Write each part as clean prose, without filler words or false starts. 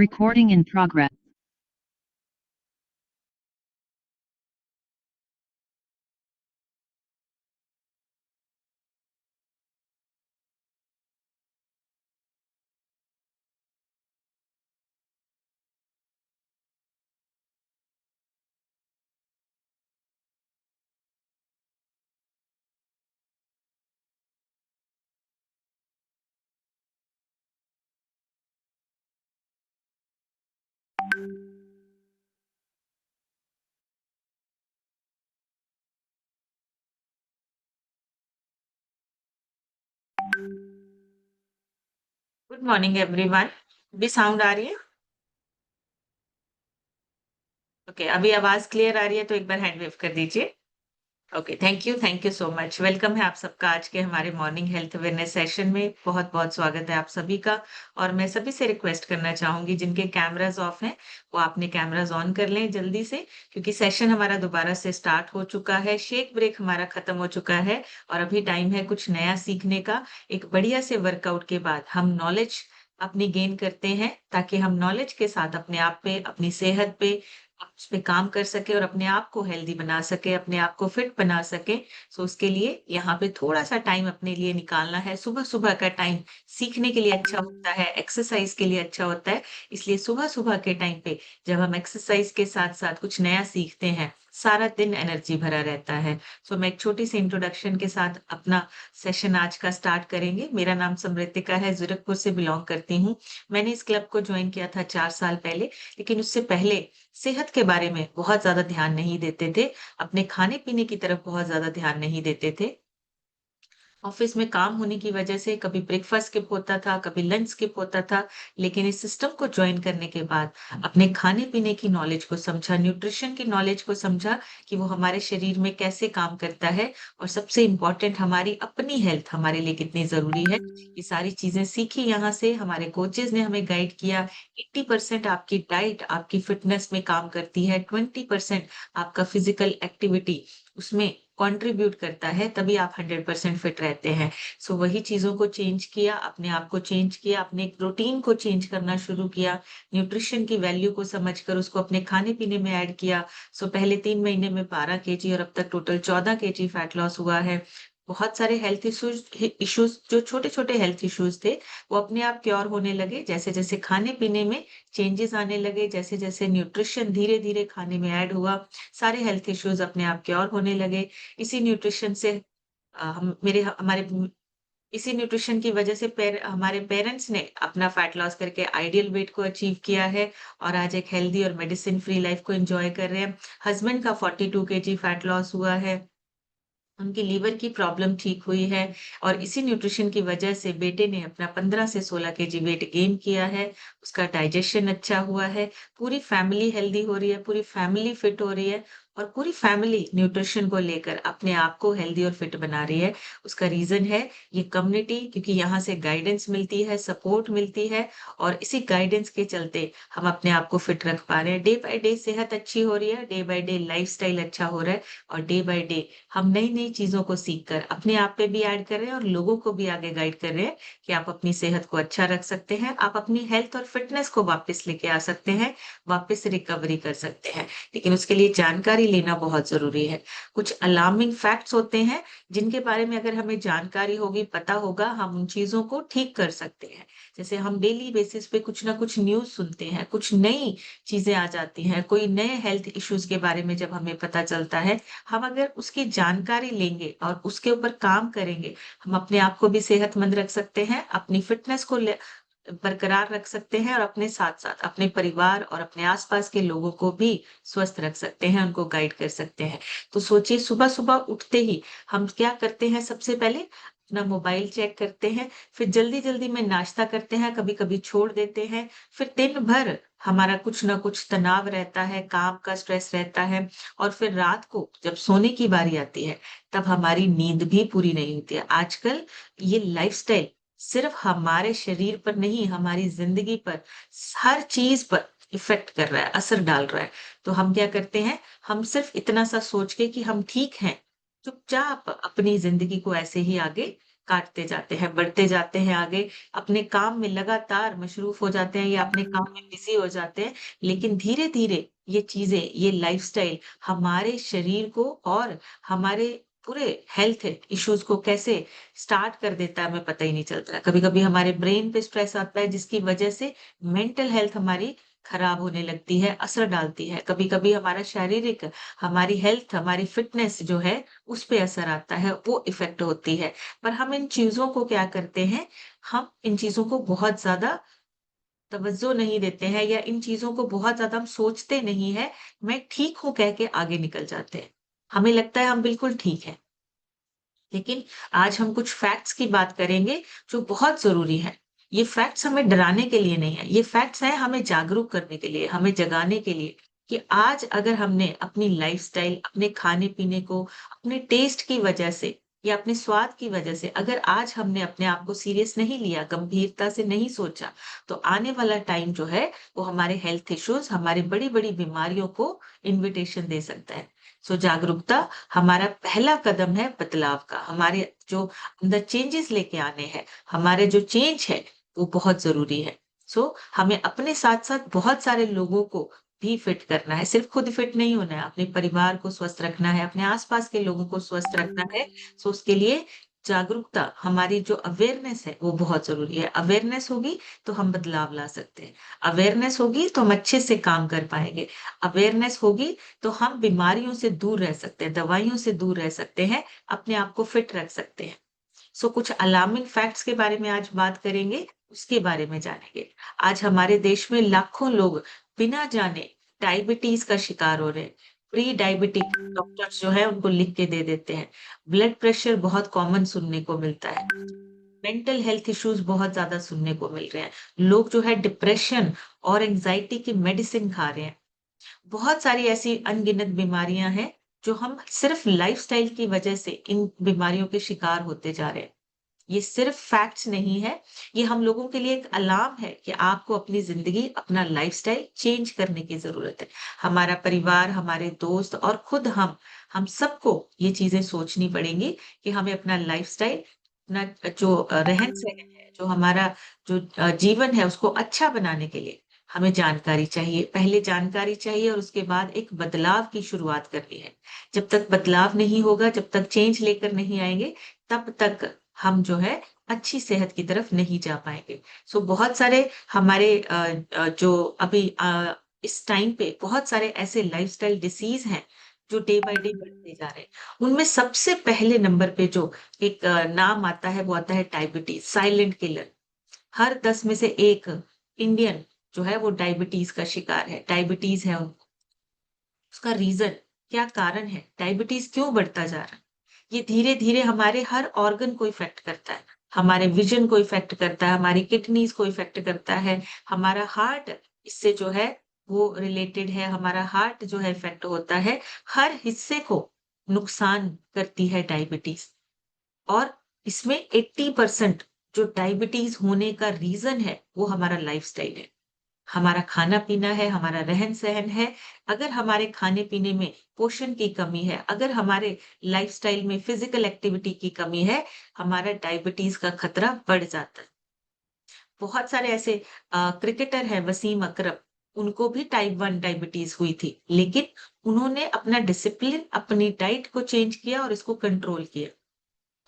Recording in progress. Good morning everyone. भी sound आ रही है? ओके, अभी आवाज क्लियर आ रही है तो एक बार हैंड वेव कर दीजिए। Okay, thank you so much. Welcome है आप सबका आज के हमारे मॉर्निंग हेल्थ अवेयरनेस सेशन में। बहुत बहुत स्वागत है आप सभी का। और मैं सभी से रिक्वेस्ट करना चाहूंगी जिनके कैमराज ऑफ हैं वो अपने कैमराज ऑन कर लें जल्दी से, क्योंकि सेशन हमारा दोबारा से स्टार्ट हो चुका है। शेक ब्रेक हमारा खत्म हो चुका है और अभी टाइम है कुछ नया सीखने का। एक बढ़िया से वर्कआउट के बाद हम नॉलेज अपनी गेन करते हैं ताकि हम नॉलेज के साथ अपने आप पे, अपनी सेहत पे, उस पे काम कर सके और अपने आप को हेल्दी बना सके, अपने आप को फिट बना सके। सो उसके लिए यहाँ पे थोड़ा सा टाइम अपने लिए निकालना है। सुबह सुबह का टाइम सीखने के लिए अच्छा होता है, एक्सरसाइज के लिए अच्छा होता है। इसलिए सुबह सुबह के टाइम पे जब हम एक्सरसाइज के साथ साथ कुछ नया सीखते हैं, सारा दिन एनर्जी भरा रहता है। सो मैं एक छोटी सी इंट्रोडक्शन के साथ अपना सेशन आज का स्टार्ट करेंगे। मेरा नाम समृतिका है, जीरकपुर से बिलोंग करती हूँ। मैंने इस क्लब को ज्वाइन किया था 4 साल पहले, लेकिन उससे पहले सेहत के बारे में बहुत ज्यादा ध्यान नहीं देते थे। अपने खाने पीने की तरफ बहुत ज्यादा ध्यान नहीं देते थे। ऑफिस में काम होने की वजह से कभी ब्रेकफास्ट स्किप होता था, कभी लंच स्किप होता था। लेकिन इस सिस्टम को ज्वाइन करने के बाद अपने खाने पीने की नॉलेज को समझा, न्यूट्रिशन की नॉलेज को समझा कि वो हमारे शरीर में कैसे काम करता है, और सबसे इम्पोर्टेंट हमारी अपनी हेल्थ हमारे लिए कितनी जरूरी है। ये सारी चीजें सीखी यहाँ से, हमारे कोचेज ने हमें गाइड किया। 80% आपकी डाइट आपकी फिटनेस में काम करती है, 20% आपका फिजिकल एक्टिविटी उसमें कंट्रीब्यूट करता है, तभी आप 100% फिट रहते हैं। सो वही चीजों को चेंज किया, अपने आप को चेंज किया, अपने रूटीन को चेंज करना शुरू किया। न्यूट्रिशन की वैल्यू को समझकर उसको अपने खाने पीने में ऐड किया। सो पहले 3 महीने में 12 kg और अब तक टोटल 14 kg फैट लॉस हुआ है। बहुत सारे हेल्थ इश्यूज जो छोटे छोटे हेल्थ इश्यूज थे वो अपने आप क्योर होने लगे, जैसे जैसे खाने पीने में चेंजेस आने लगे, जैसे जैसे न्यूट्रिशन धीरे धीरे खाने में ऐड हुआ, सारे हेल्थ इश्यूज अपने आप क्योर होने लगे। इसी न्यूट्रिशन से हम मेरे हमारे इसी न्यूट्रिशन की वजह से हमारे पेरेंट्स ने अपना फैट लॉस करके आइडियल वेट को अचीव किया है और आज एक हेल्दी और मेडिसिन फ्री लाइफ को एंजॉय कर रहे हैं। हस्बैंड का 42 kg फैट लॉस हुआ है, उनकी लीवर की प्रॉब्लम ठीक हुई है। और इसी न्यूट्रिशन की वजह से बेटे ने अपना 15 से 16 kg वेट गेन किया है, उसका डाइजेशन अच्छा हुआ है। पूरी फैमिली हेल्दी हो रही है, पूरी फैमिली फिट हो रही है, और पूरी फैमिली न्यूट्रिशन को लेकर अपने आप को हेल्दी और फिट बना रही है। उसका रीजन है ये कम्युनिटी, क्योंकि यहाँ से गाइडेंस मिलती है, सपोर्ट मिलती है, और इसी गाइडेंस के चलते हम अपने आप को फिट रख पा रहे हैं। डे बाय डे सेहत अच्छी हो रही है, डे बाय डे लाइफस्टाइल अच्छा हो रहा है, और डे बाय डे हम नई नई चीजों को सीखकर अपने आप पे भी ऐड कर रहे हैं और लोगों को भी आगे गाइड कर रहे हैं कि आप अपनी सेहत को अच्छा रख सकते हैं, आप अपनी हेल्थ और फिटनेस को वापस लेके आ सकते हैं, वापस रिकवरी कर सकते हैं। लेकिन उसके लिए जानकारी लेना बहुत जरूरी है। कुछ अलार्मिंग फैक्ट्स होते हैं जिनके बारे में अगर हमें जानकारी होगी, पता होगा, हम उन चीजों को ठीक कर सकते हैं। जैसे हम डेली बेसिस पे कुछ ना कुछ न्यूज सुनते हैं, कुछ नई चीजें आ जाती हैं, कोई नए हेल्थ इश्यूज के बारे में जब हमें पता चलता है, हम अगर उसकी जानकारी लेंगे और उसके ऊपर काम करेंगे, हम अपने आप को भी सेहतमंद रख सकते हैं, अपनी फिटनेस को बरकरार रख सकते हैं, और अपने साथ साथ अपने परिवार और अपने आसपास के लोगों को भी स्वस्थ रख सकते हैं, उनको गाइड कर सकते हैं। तो सोचिए, सुबह सुबह उठते ही हम क्या करते हैं? सबसे पहले अपना मोबाइल चेक करते हैं, फिर जल्दी जल्दी में नाश्ता करते हैं, कभी कभी छोड़ देते हैं, फिर दिन भर हमारा कुछ ना कुछ तनाव रहता है, काम का स्ट्रेस रहता है, और फिर रात को जब सोने की बारी आती है तब हमारी नींद भी पूरी नहीं होती है। आजकल ये लाइफस्टाइल सिर्फ हमारे शरीर पर नहीं, हमारी जिंदगी पर, हर चीज पर इफेक्ट कर रहा है, असर डाल रहा है। तो हम क्या करते हैं? हम सिर्फ इतना सा सोच के कि हम ठीक हैं, चुपचाप अपनी जिंदगी को ऐसे ही आगे काटते जाते हैं, बढ़ते जाते हैं आगे, अपने काम में लगातार मशरूफ हो जाते हैं या अपने काम में बिज़ी हो जाते हैं। लेकिन धीरे-धीरे ये चीज़ें, ये लाइफ़स्टाइल हमारे शरीर को और हमारे पूरे हेल्थ इश्यूज़ को कैसे स्टार्ट कर देता है, हमें पता ही नहीं चलता है। कभी-कभी हमारे ब्रेन पे स्ट्रेस आता है जिसकी वजह से मेंटल हेल्थ हमारी खराब होने लगती है, असर डालती है। कभी-कभी हमारा शारीरिक, हमारी हेल्थ, हमारी फिटनेस जो है, उस पे असर आता है, वो इफ़ेक्ट होती है। पर हम इन चीज़ों को क्या करते हैं, हम इन चीज़ों को बहुत ज़्यादा तवज्जो नहीं देते हैं या इन चीज़ों को बहुत ज़्यादा हम सोचते नहीं हैं, मैं ठीक हूँ कह के आगे निकल जाते हैं। हमें लगता है हम बिल्कुल ठीक हैं। लेकिन आज हम कुछ फैक्ट्स की बात करेंगे जो बहुत ज़रूरी हैं। ये फैक्ट्स हमें डराने के लिए नहीं है, ये फैक्ट्स हैं हमें जागरूक करने के लिए, हमें जगाने के लिए कि आज अगर हमने अपनी लाइफ़स्टाइल, अपने खाने-पीने को, अपने टेस्ट की वजह से या अपने स्वाद की वजह से अगर आज हमने अपने आप को सीरियस नहीं लिया, गंभीरता से नहीं सोचा, तो आने वाला टाइम जो है वो हमारे हेल्थ इश्यूज़, हमारी बड़ी-बड़ी बीमारियों को इन्विटेशन दे सकता है। सो जागरूकता हमारा पहला कदम है बदलाव का। हमारे जो अंदर चेंजेस लेके आने हैं, हमारे जो चेंज है, वो बहुत ज़रूरी है। सो हमें अपने साथ-साथ बहुत सारे लोगों को भी फिट करना है। सिर्फ़ खुद फिट नहीं होना है, अपने परिवार को स्वस्थ रखना है, अपने आस-पास के लोगों को स्वस्थ रखना है। सो उसके लिए जागरूकता, हमारी जो अवेयरनेस है, वो बहुत ज़रूरी है। अवेयरनेस होगी, तो हम बदलाव ला सकते हैं। अवेयरनेस होगी, तो हम अच्छे से काम कर पाएँगे। अवेयरनेस होगी, तो हम बीमारियों से दूर रह सकते हैं, दवाइयों से दूर रह सकते हैं, अपने आप को फिट रख सकते हैं। सो कुछ अलार्मिंग फैक्ट्स के बारे में आज बात करेंगे, उसके बारे में जानेंगे। आज हमारे देश में लाखों लोग बिना जाने डायबिटीज़ का शिकार हो रहे हैं। प्री डायबिटिक डॉक्टर्स जो है उनको लिख के दे देते हैं। ब्लड प्रेशर बहुत कॉमन सुनने को मिलता है। मेंटल हेल्थ इश्यूज़ बहुत ज़्यादा सुनने को मिल रहे हैं। लोग जो है डिप्रेशन और एंग्ज़ायटी की मेडिसिन खा रहे हैं। बहुत सारी ऐसी अनगिनत बीमारियाँ हैं, जो हम सिर्फ़ लाइफ़स्टाइल की वजह से इन बीमारियों के शिकार होते जा रहे हैं। ये सिर्फ़ फैक्ट्स नहीं है, ये हम लोगों के लिए एक अलार्म है कि आपको अपनी ज़िंदगी, अपना लाइफ़स्टाइल चेंज करने की ज़रूरत है। हमारा परिवार, हमारे दोस्त और खुद हम सबको ये चीज़ें सोचनी पड़ेंगी कि हमें अपना लाइफ़स्टाइल, अपना जो रहन-सहन है, जो हमारा जो जीवन है, उसको अच्छा बनाने के लिए हमें जानकारी चाहिए। पहले जानकारी चाहिए और उसके बाद एक बदलाव की शुरुआत करनी है। जब तक बदलाव नहीं होगा, जब तक चेंज लेकर नहीं आएँगे, तब तक हम जो है अच्छी सेहत की तरफ नहीं जा पाएँगे। सो बहुत सारे हमारे जो अभी इस टाइम पे बहुत सारे ऐसे लाइफ़स्टाइल डिसीज़ हैं, जो डे बाय डे बढ़ते जा रहे हैं। उनमें सबसे पहले नंबर पे जो एक नाम आता है, वो आता है डायबिटीज़, साइलेंट किलर। हर 10 में से 1 इंडियन जो है वो डायबिटीज़ का शिकार है, डायबिटीज़ है उनको। उसका रीज़न क्या कारण है? डायबिटीज़ क्यों बढ़ता जा रहा है? ये धीरे-धीरे हमारे हर ऑर्गन को इफ़ेक्ट करता है। हमारे विज़न को इफ़ेक्ट करता है, हमारी किडनीज़ को इफ़ेक्ट करता है, हमारा हार्ट इससे जो है वो रिलेटेड है, हमारा हार्ट जो है इफ़ेक्ट होता है। हर हिस्से को नुकसान करती है डायबिटीज़ और इसमें 80% जो डायबिटीज़ होने का रीज़न है, वो हमारा लाइफ़स्टाइल है। हमारा खाना-पीना है, हमारा रहन-सहन है। अगर हमारे खाने-पीने में पोषण की कमी है, अगर हमारे लाइफ़स्टाइल में फ़िज़िकल एक्टिविटी की कमी है, हमारा डायबिटीज़ का खतरा बढ़ जाता है। बहुत सारे ऐसे क्रिकेटर हैं वसीम अकरम, उनको भी टाइप 1 डायबिटीज़ हुई थी, लेकिन उन्होंने अपना डिसिप्लिन, अपनी डाइट को चेंज किया और इसको कंट्रोल किया।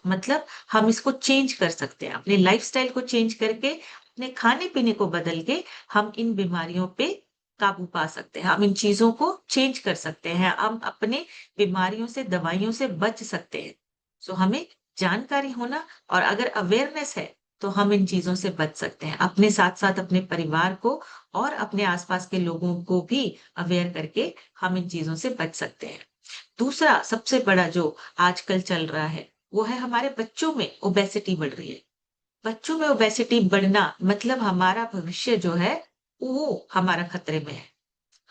मतलब हम इसको चेंज कर सकते हैं, अपने लाइफ़स्टाइल को चेंज करके, अपने खाने-पीने को बदल के हम इन बीमारियों पे काबू पा सकते हैं। हम इन चीज़ों को चेंज कर सकते हैं। हम अपने बीमारियों से, दवाइयों से बच सकते हैं। सो हमें जानकारी होना और अगर अवेयरनेस है, तो हम इन चीज़ों से बच सकते हैं। अपने साथ-साथ अपने परिवार को और अपने आस-पास के लोगों को भी अवेयर करके हम इन चीज़ों से बच सकते हैं। दूसरा सबसे बड़ा जो आजकल चल रहा है, वो है हमारे बच्चों में ओबेसिटी बढ़ रही है। बच्चों में ओबेसिटी बढ़ना मतलब हमारा भविष्य जो है, वो हमारा खतरे में है।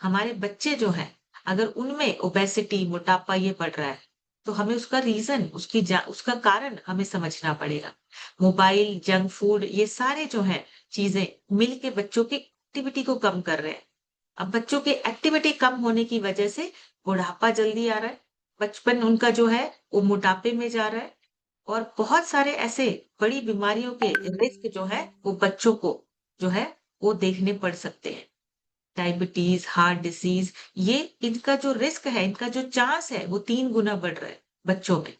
हमारे बच्चे जो हैं, अगर उनमें ओबेसिटी, मोटापा ये बढ़ रहा है, तो हमें उसका रीज़न, उसका कारण हमें समझना पड़ेगा। मोबाइल, जंक फूड ये सारे जो हैं चीज़ें मिल के बच्चों की एक्टिविटी को कम कर रहे हैं। अब बच्चों की एक्टिविटी कम होने की वजह से बुढ़ापा जल्दी आ रहा है। बचपन उनका जो है वो मोटापे में जा रहा है। और बहुत सारे ऐसे बड़ी बीमारियों के रिस्क जो है वो बच्चों को जो है वो देखने पड़ सकते हैं। डायबिटीज, हार्ट डिसीज, ये इनका जो रिस्क है, इनका जो चांस है वो 3 गुना बढ़ रहा है बच्चों में।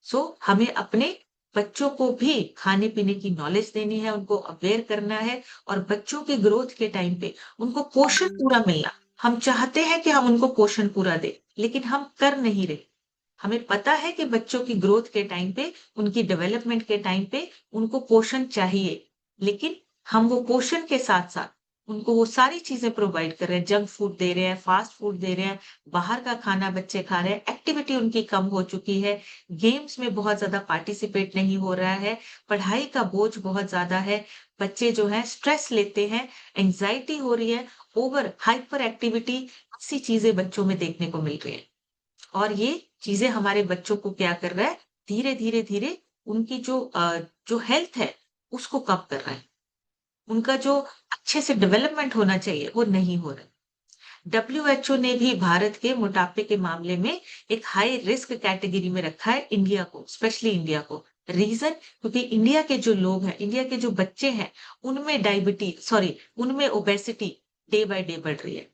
सो हमें अपने बच्चों को भी खाने-पीने की नॉलेज देनी है, उनको अवेयर करना है और बच्चों के ग्रोथ के टाइम पे उनको पोषण पूरा मिलना। हम चाहते हैं कि हम उनको पोषण पूरा दें, लेकिन हम कर नहीं रहे। हमें पता है कि बच्चों की ग्रोथ के टाइम पे, उनकी डेवलपमेंट के टाइम पे उनको पोषण चाहिए, लेकिन हम वो पोषण के साथ-साथ उनको वो सारी चीज़ें प्रोवाइड कर रहे हैं, जंक फूड दे रहे हैं, फास्ट फूड दे रहे हैं, बाहर का खाना बच्चे खा रहे हैं, एक्टिविटी उनकी कम हो चुकी है, गेम्स में बहुत ज़्यादा पार्टिसिपेट नहीं हो रहा है, पढ़ाई का बोझ बहुत ज़्यादा है, बच्चे जो हैं स्ट्रेस लेते हैं, एंग्ज़ायटी हो रही है, ओवर हाइपर एक्टिविटी, ऐसी चीज़ें बच्चों में देखने को मिल रही हैं। और ये चीज़ें हमारे बच्चों को क्या कर रहा है, धीरे-धीरे उनकी जो हेल्थ है, उसको कम कर रहा है। उनका जो अच्छे से डेवलपमेंट होना चाहिए, वो नहीं हो रहा है। डब्ल्यूएचओ ने भी भारत के मोटापे के मामले में एक हाई रिस्क कैटेगरी में रखा है इंडिया को, स्पेशली इंडिया को। रीज़न क्योंकि इंडिया के जो लोग हैं, इंडिया के जो बच्चे हैं, उनमें ओबेसिटी डे बाय डे बढ़ रही है।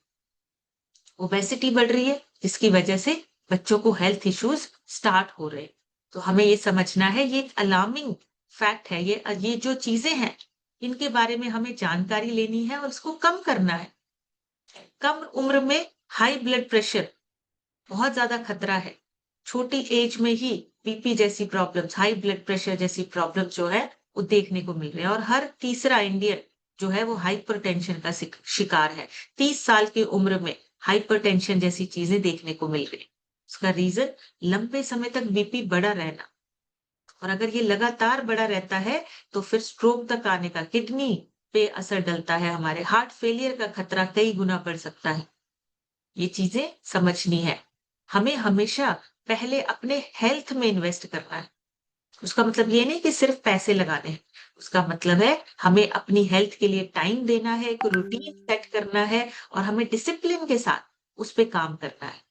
ओबेसिटी बढ़ रही है, जिसकी वजह से बच्चों को हेल्थ इश्यूज स्टार्ट हो रहे हैं। तो हमें ये समझना है, ये एक अलार्मिंग फैक्ट है। ये जो चीजें हैं, इनके बारे में हमें जानकारी लेनी है और इसको कम करना है। कम उम्र में हाई ब्लड प्रेशर बहुत ज्यादा खतरा है। छोटी एज में ही बीपी जैसी प्रॉब्लम्स, हाई ब्लड प्रेशर जैसी प्रॉब्लम जो है वो देखने को मिल रही है और हर तीसरा इंडियन जो है वो हाइपरटेंशन का शिकार है। 30 साल की उम्र में हाइपरटेंशन जैसी चीजें देखने को मिल रही है। उसका रीजन लंबे समय तक बीपी बढ़ा रहना, और अगर ये लगातार बढ़ा रहता है तो फिर स्ट्रोक तक आने का, किडनी पे असर डलता है, हमारे हार्ट फेलियर का खतरा कई गुना बढ़ सकता है। ये चीजें समझनी है। हमें हमेशा पहले अपने हेल्थ में इन्वेस्ट करना है। उसका मतलब ये नहीं कि सिर्फ पैसे लगाने हैं। उसका मतलब है हमें अपनी हेल्थ के लिए टाइम देना है, एक रूटीन सेट करना है और हमें डिसिप्लिन के साथ उस पे काम करना है।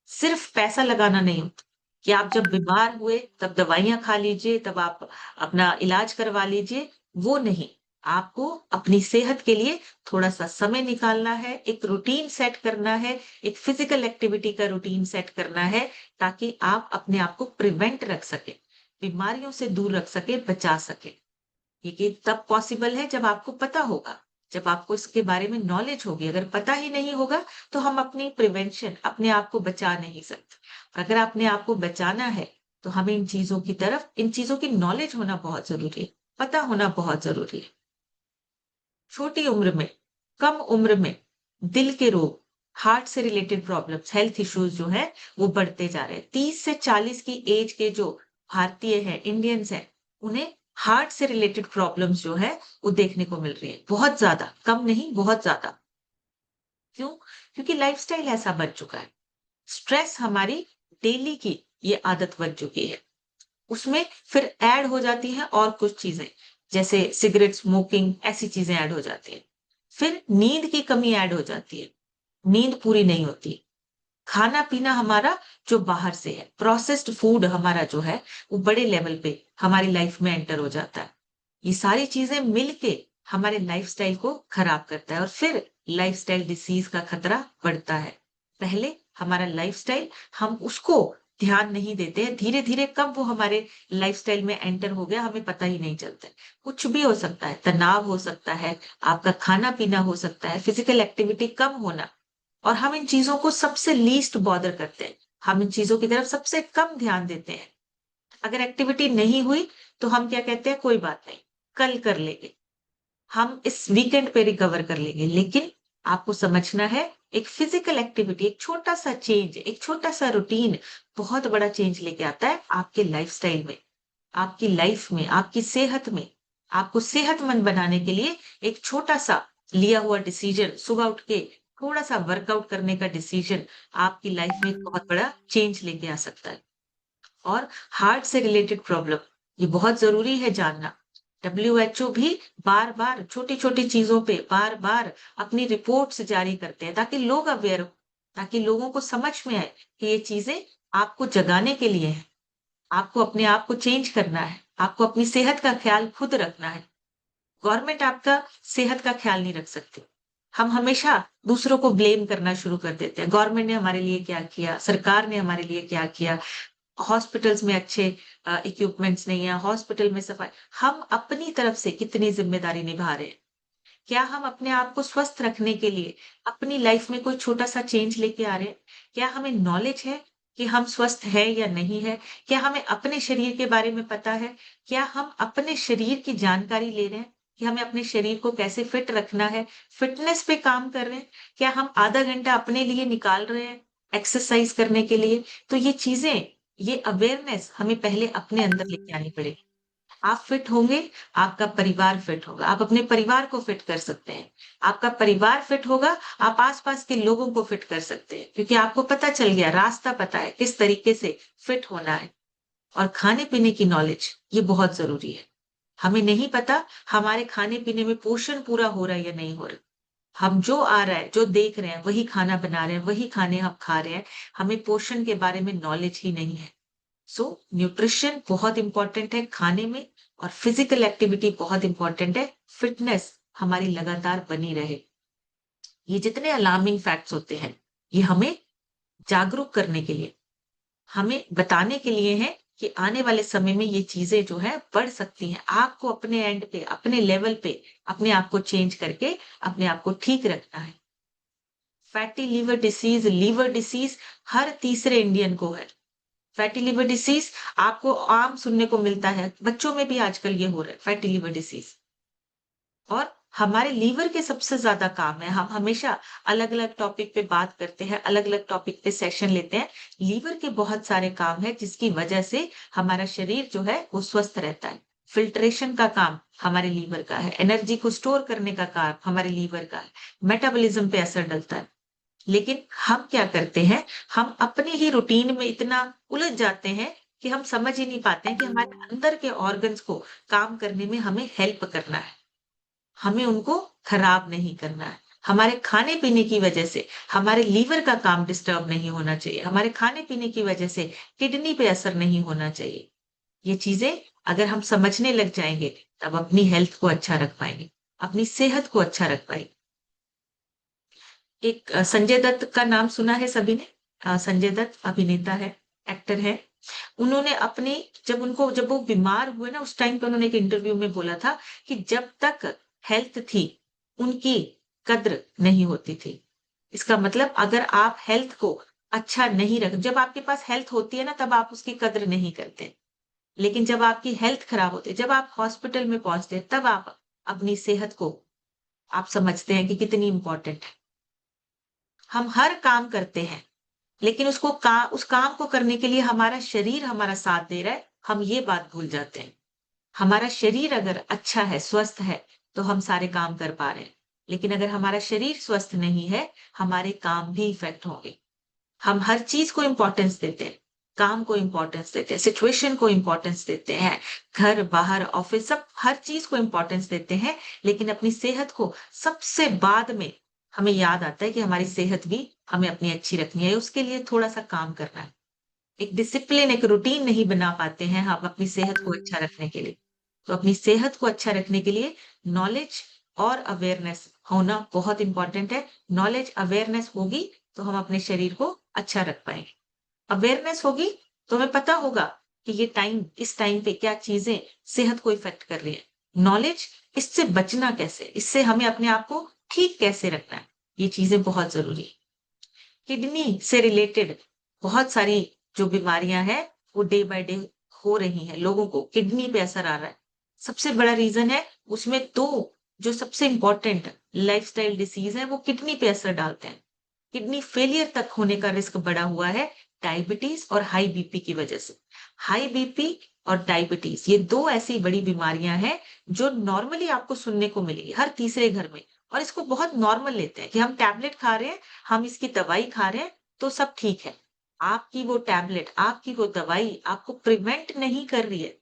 सिर्फ पैसा लगाना नहीं होता कि आप जब बीमार हुए तब दवाइयाँ खा लीजिए, तब आप अपना इलाज करवा लीजिए, वो नहीं। आपको अपनी सेहत के लिए थोड़ा-सा समय निकालना है, एक रूटीन सेट करना है, एक फिजिकल एक्टिविटी का रूटीन सेट करना है, ताकि आप अपने आप को प्रिवेंट रख सकें, बीमारियों से दूर रख सकें, बचा सकें। ये तब पॉसिबल है जब आपको पता होगा, जब आपको इसके बारे में नॉलेज होगी। अगर पता ही नहीं होगा, तो हम अपनी प्रिवेंशन, अपने आप को बचा नहीं सकते। अगर अपने आप को बचाना है, तो हमें इन चीज़ों की नॉलेज होना बहुत ज़रूरी है, पता होना बहुत ज़रूरी है। छोटी उम्र में, कम उम्र में दिल के रोग, हार्ट से रिलेटेड प्रॉब्लम्स, हेल्थ इश्यूज जो है वो बढ़ते जा रहे हैं। 30 से 40 की एज के जो भारतीय हैं, इंडियंस हैं, उन्हें हार्ट से रिलेटेड प्रॉब्लम्स जो है वो देखने को मिल रही है। बहुत ज़्यादा, कम नहीं, बहुत ज़्यादा। क्यों? क्योंकि लाइफ़स्टाइल ऐसा बन चुका है। स्ट्रेस हमारी डेली की ये आदत बन चुकी है। उसमें फिर ऐड हो जाती हैं और कुछ चीज़ें, जैसे सिगरेट स्मोकिंग, ऐसी चीज़ें ऐड हो जाती हैं। फिर नींद की कमी ऐड हो जाती है, नींद पूरी नहीं होती। खाना-पीना हमारा जो बाहर से है, प्रोसेस्ड फूड हमारा जो है, वो बड़े लेवल पे हमारी लाइफ में एंटर हो जाता है। ये सारी चीज़ें मिल के हमारे लाइफ़स्टाइल को खराब करता है और फिर लाइफ़स्टाइल डिसीज़ का खतरा बढ़ता है। पहले हमारा लाइफ़स्टाइल, हम उसको ध्यान नहीं देते हैं, धीरे-धीरे कब वो हमारे लाइफ़स्टाइल में एंटर हो गया हमें पता ही नहीं चलता है। कुछ भी हो सकता है, तनाव हो सकता है, आपका खाना-पीना हो सकता है, फिज़िकल एक्टिविटी कम होना, और हम इन चीज़ों को सबसे लीस्ट बॉदर करते हैं। हम इन चीज़ों की तरफ सबसे कम ध्यान देते हैं। अगर एक्टिविटी नहीं हुई, तो हम क्या कहते हैं, कोई बात नहीं, कल कर लेंगे। हम इस वीकेंड पे रिकवर कर लेंगे। लेकिन आपको समझना है, एक फिजिकल एक्टिविटी, एक छोटा-सा चेंज, एक छोटा-सा रूटीन बहुत बड़ा चेंज लेके आता है आपके लाइफ़स्टाइल में, आपकी लाइफ़ में, आपकी सेहत में। आपको सेहतमंद बनाने के लिए एक छोटा-सा लिया हुआ डिसीज़न, सुबह उठ के थोड़ा-सा वर्कआउट करने का डिसीज़न आपकी लाइफ़ में एक बहुत बड़ा चेंज लेके आ सकता है। और हार्ट से रिलेटेड प्रॉब्लम, ये बहुत ज़रूरी है जानना। डब्ल्यूएचओ भी बार-बार छोटी-छोटी चीज़ों पे बार-बार अपनी रिपोर्ट्स जारी करते हैं, ताकि लोग अवेयर हों, ताकि लोगों को समझ में आए कि ये चीज़ें आपको जगाने के लिए हैं। आपको अपने आप को चेंज करना है, आपको अपनी सेहत का ख्याल खुद रखना है। गवर्नमेंट आपका सेहत का ख्याल नहीं रख सकती। हम हमेशा दूसरों को ब्लेम करना शुरू कर देते हैं। गवर्नमेंट ने हमारे लिए क्या किया? सरकार ने हमारे लिए क्या किया? हॉस्पिटल्स में अच्छे इक्विपमेंट्स नहीं है, हॉस्पिटल में सफाई। हम अपनी तरफ से कितनी ज़िम्मेदारी निभा रहे हैं? क्या हम अपने आप को स्वस्थ रखने के लिए अपनी लाइफ में कोई छोटा-सा चेंज लेके आ रहे हैं? क्या हमें नॉलेज है कि हम स्वस्थ हैं या नहीं है? क्या हमें अपने शरीर के बारे में पता है? क्या हम अपने शरीर की जानकारी ले रहे हैं कि हमें अपने शरीर को कैसे फिट रखना है? फिटनेस पे काम कर रहे हैं? क्या हम आधा घंटा अपने लिए निकाल रहे हैं एक्सरसाइज करने के लिए? तो ये चीज़ें, ये अवेयरनेस हमें पहले अपने अंदर लेके आनी पड़ेगी। आप फिट होंगे, आपका परिवार फिट होगा। आप अपने परिवार को फिट कर सकते हैं। आपका परिवार फिट होगा, आप आस-पास के लोगों को फिट कर सकते हैं, क्योंकि आपको पता चल गया, रास्ता पता है, किस तरीके से फिट होना है। और खाने-पीने की नॉलेज, ये बहुत ज़रूरी है। हमें नहीं पता हमारे खाने-पीने में पोषण पूरा हो रहा है या नहीं हो रहा। हम जो आ रहा है, जो देख रहे हैं, वही खाना बना रहे हैं, वही खाने हम खा रहे हैं। हमें पोषण के बारे में नॉलेज ही नहीं है। सो न्यूट्रिशन बहुत इंपॉर्टेंट है खाने में, और फिजिकल एक्टिविटी बहुत इंपॉर्टेंट है, फिटनेस हमारी लगातार बनी रहे। ये जितने अलार्मिंग फैक्ट्स होते हैं, ये हमें जागरूक करने के लिए, हमें बताने के लिए है कि आने वाले समय में ये चीजें जो है बढ़ सकती हैं। आपको अपने एंड पे, अपने लेवल पे अपने आप को चेंज करके अपने आप को ठीक रखना है। फैटी लीवर डिसीज हर तीसरे इंडियन को है। फैटी लिवर डिसीज आपको आम सुनने को मिलता है। बच्चों में भी आजकल ये हो रहा है, फैटी लिवर डिसीज। और हमारे लीवर के सबसे ज़्यादा काम है, हम हमेशा अलग-अलग टॉपिक पे बात करते हैं, अलग-अलग टॉपिक पे सेशन लेते हैं। लीवर के बहुत सारे काम हैं, जिसकी वजह से हमारा शरीर जो है, वो स्वस्थ रहता है। फिल्ट्रेशन का काम हमारे लीवर का है, एनर्जी को स्टोर करने का काम हमारे लीवर का है, मेटाबॉलिज्म पे असर डलता है। लेकिन हम क्या करते हैं, हम अपने ही रूटीन में इतना उलझ जाते हैं कि हम समझ ही नहीं पाते हैं कि हमारे अंदर के ऑर्गन्स को काम करने में हमें हेल्प करना है। हमें उनको खराब नहीं करना है। हमारे खाने-पीने की वजह से हमारे लीवर का काम डिस्टर्ब नहीं होना चाहिए। हमारे खाने-पीने की वजह से किडनी पे असर नहीं होना चाहिए। ये चीज़ें अगर हम समझने लग जाएँगे, तब अपनी हेल्थ को अच्छा रख पाएँगे, अपनी सेहत को अच्छा रख पाएँगे। एक संजय दत्त का नाम सुना है सभी ने? संजय दत्त अभिनेता है, एक्टर है। उन्होंने अपनी जब वो बीमार हुए ना, उस टाइम पे उन्होंने एक इंटरव्यू में बोला था कि जब तक हेल्थ थी, उनकी कद्र नहीं होती थी। इसका मतलब अगर आप हेल्थ को अच्छा नहीं रख जब आपके पास हेल्थ होती है ना, तब आप उसकी कद्र नहीं करते। लेकिन जब आपकी हेल्थ खराब होती है, जब आप हॉस्पिटल में पहुँचते हैं, तब आप अपनी सेहत को आप समझते हैं कि कितनी इम्पोर्टेंट है। हम हर काम करते हैं, लेकिन उस काम को करने के लिए हमारा शरीर हमारा साथ दे रहा है, हम ये बात भूल जाते हैं। हमारा शरीर अगर अच्छा है, स्वस्थ है, तो हम सारे काम कर पा रहे हैं। लेकिन अगर हमारा शरीर स्वस्थ नहीं है, हमारे काम भी इफ़ेक्ट होंगे। हम हर चीज़ को इम्पोर्टेंस देते हैं, काम को इम्पोर्टेंस देते हैं, सिचुएशन को इम्पोर्टेंस देते हैं, घर, बाहर, ऑफ़िस सब हर चीज़ को इम्पोर्टेंस देते हैं, लेकिन अपनी सेहत को सबसे बाद में हमें याद आता है कि हमारी सेहत भी हमें अपनी अच्छी रखनी है, उसके लिए थोड़ा-सा काम करना है। एक डिसिप्लिन, एक रूटीन नहीं बना पाते हैं हम अपनी सेहत को अच्छा रखने के लिए। तो अपनी सेहत को अच्छा रखने के लिए नॉलेज और अवेयरनेस होना बहुत इम्पोर्टेंट है। नॉलेज, अवेयरनेस होगी, तो हम अपने शरीर को अच्छा रख पाएँगे। अवेयरनेस होगी, तो हमें पता होगा कि इस टाइम पे क्या चीज़ें सेहत को इफ़ेक्ट कर रही हैं। नॉलेज, इससे बचना कैसे? इससे हमें अपने आप को ठीक कैसे रखना है? ये चीज़ें बहुत ज़रूरी है। किडनी से रिलेटेड बहुत सारी जो बीमारियाँ हैं, वो डे बाय डे हो रही हैं, लोगों को किडनी पे असर आ रहा है। सबसे बड़ा रीज़न है, उसमें 2 जो सबसे इम्पोर्टेंट लाइफ़स्टाइल डिसीज़ हैं, वो किडनी पे असर डालते हैं। किडनी फेलियर तक होने का रिस्क बढ़ा हुआ है, डायबिटीज़ और हाई बीपी की वजह से। हाई बीपी और डायबिटीज़, ये 2 ऐसी बड़ी बीमारियाँ हैं, जो नॉर्मली आपको सुनने को मिलेगी हर तीसरे घर में, और इसको बहुत नॉर्मल लेते हैं कि हम टैबलेट खा रहे हैं, हम इसकी दवाई खा रहे हैं, तो सब ठीक है। आपकी वो टैबलेट, आपकी वो दवाई आपको प्रिवेंट नहीं कर रही है।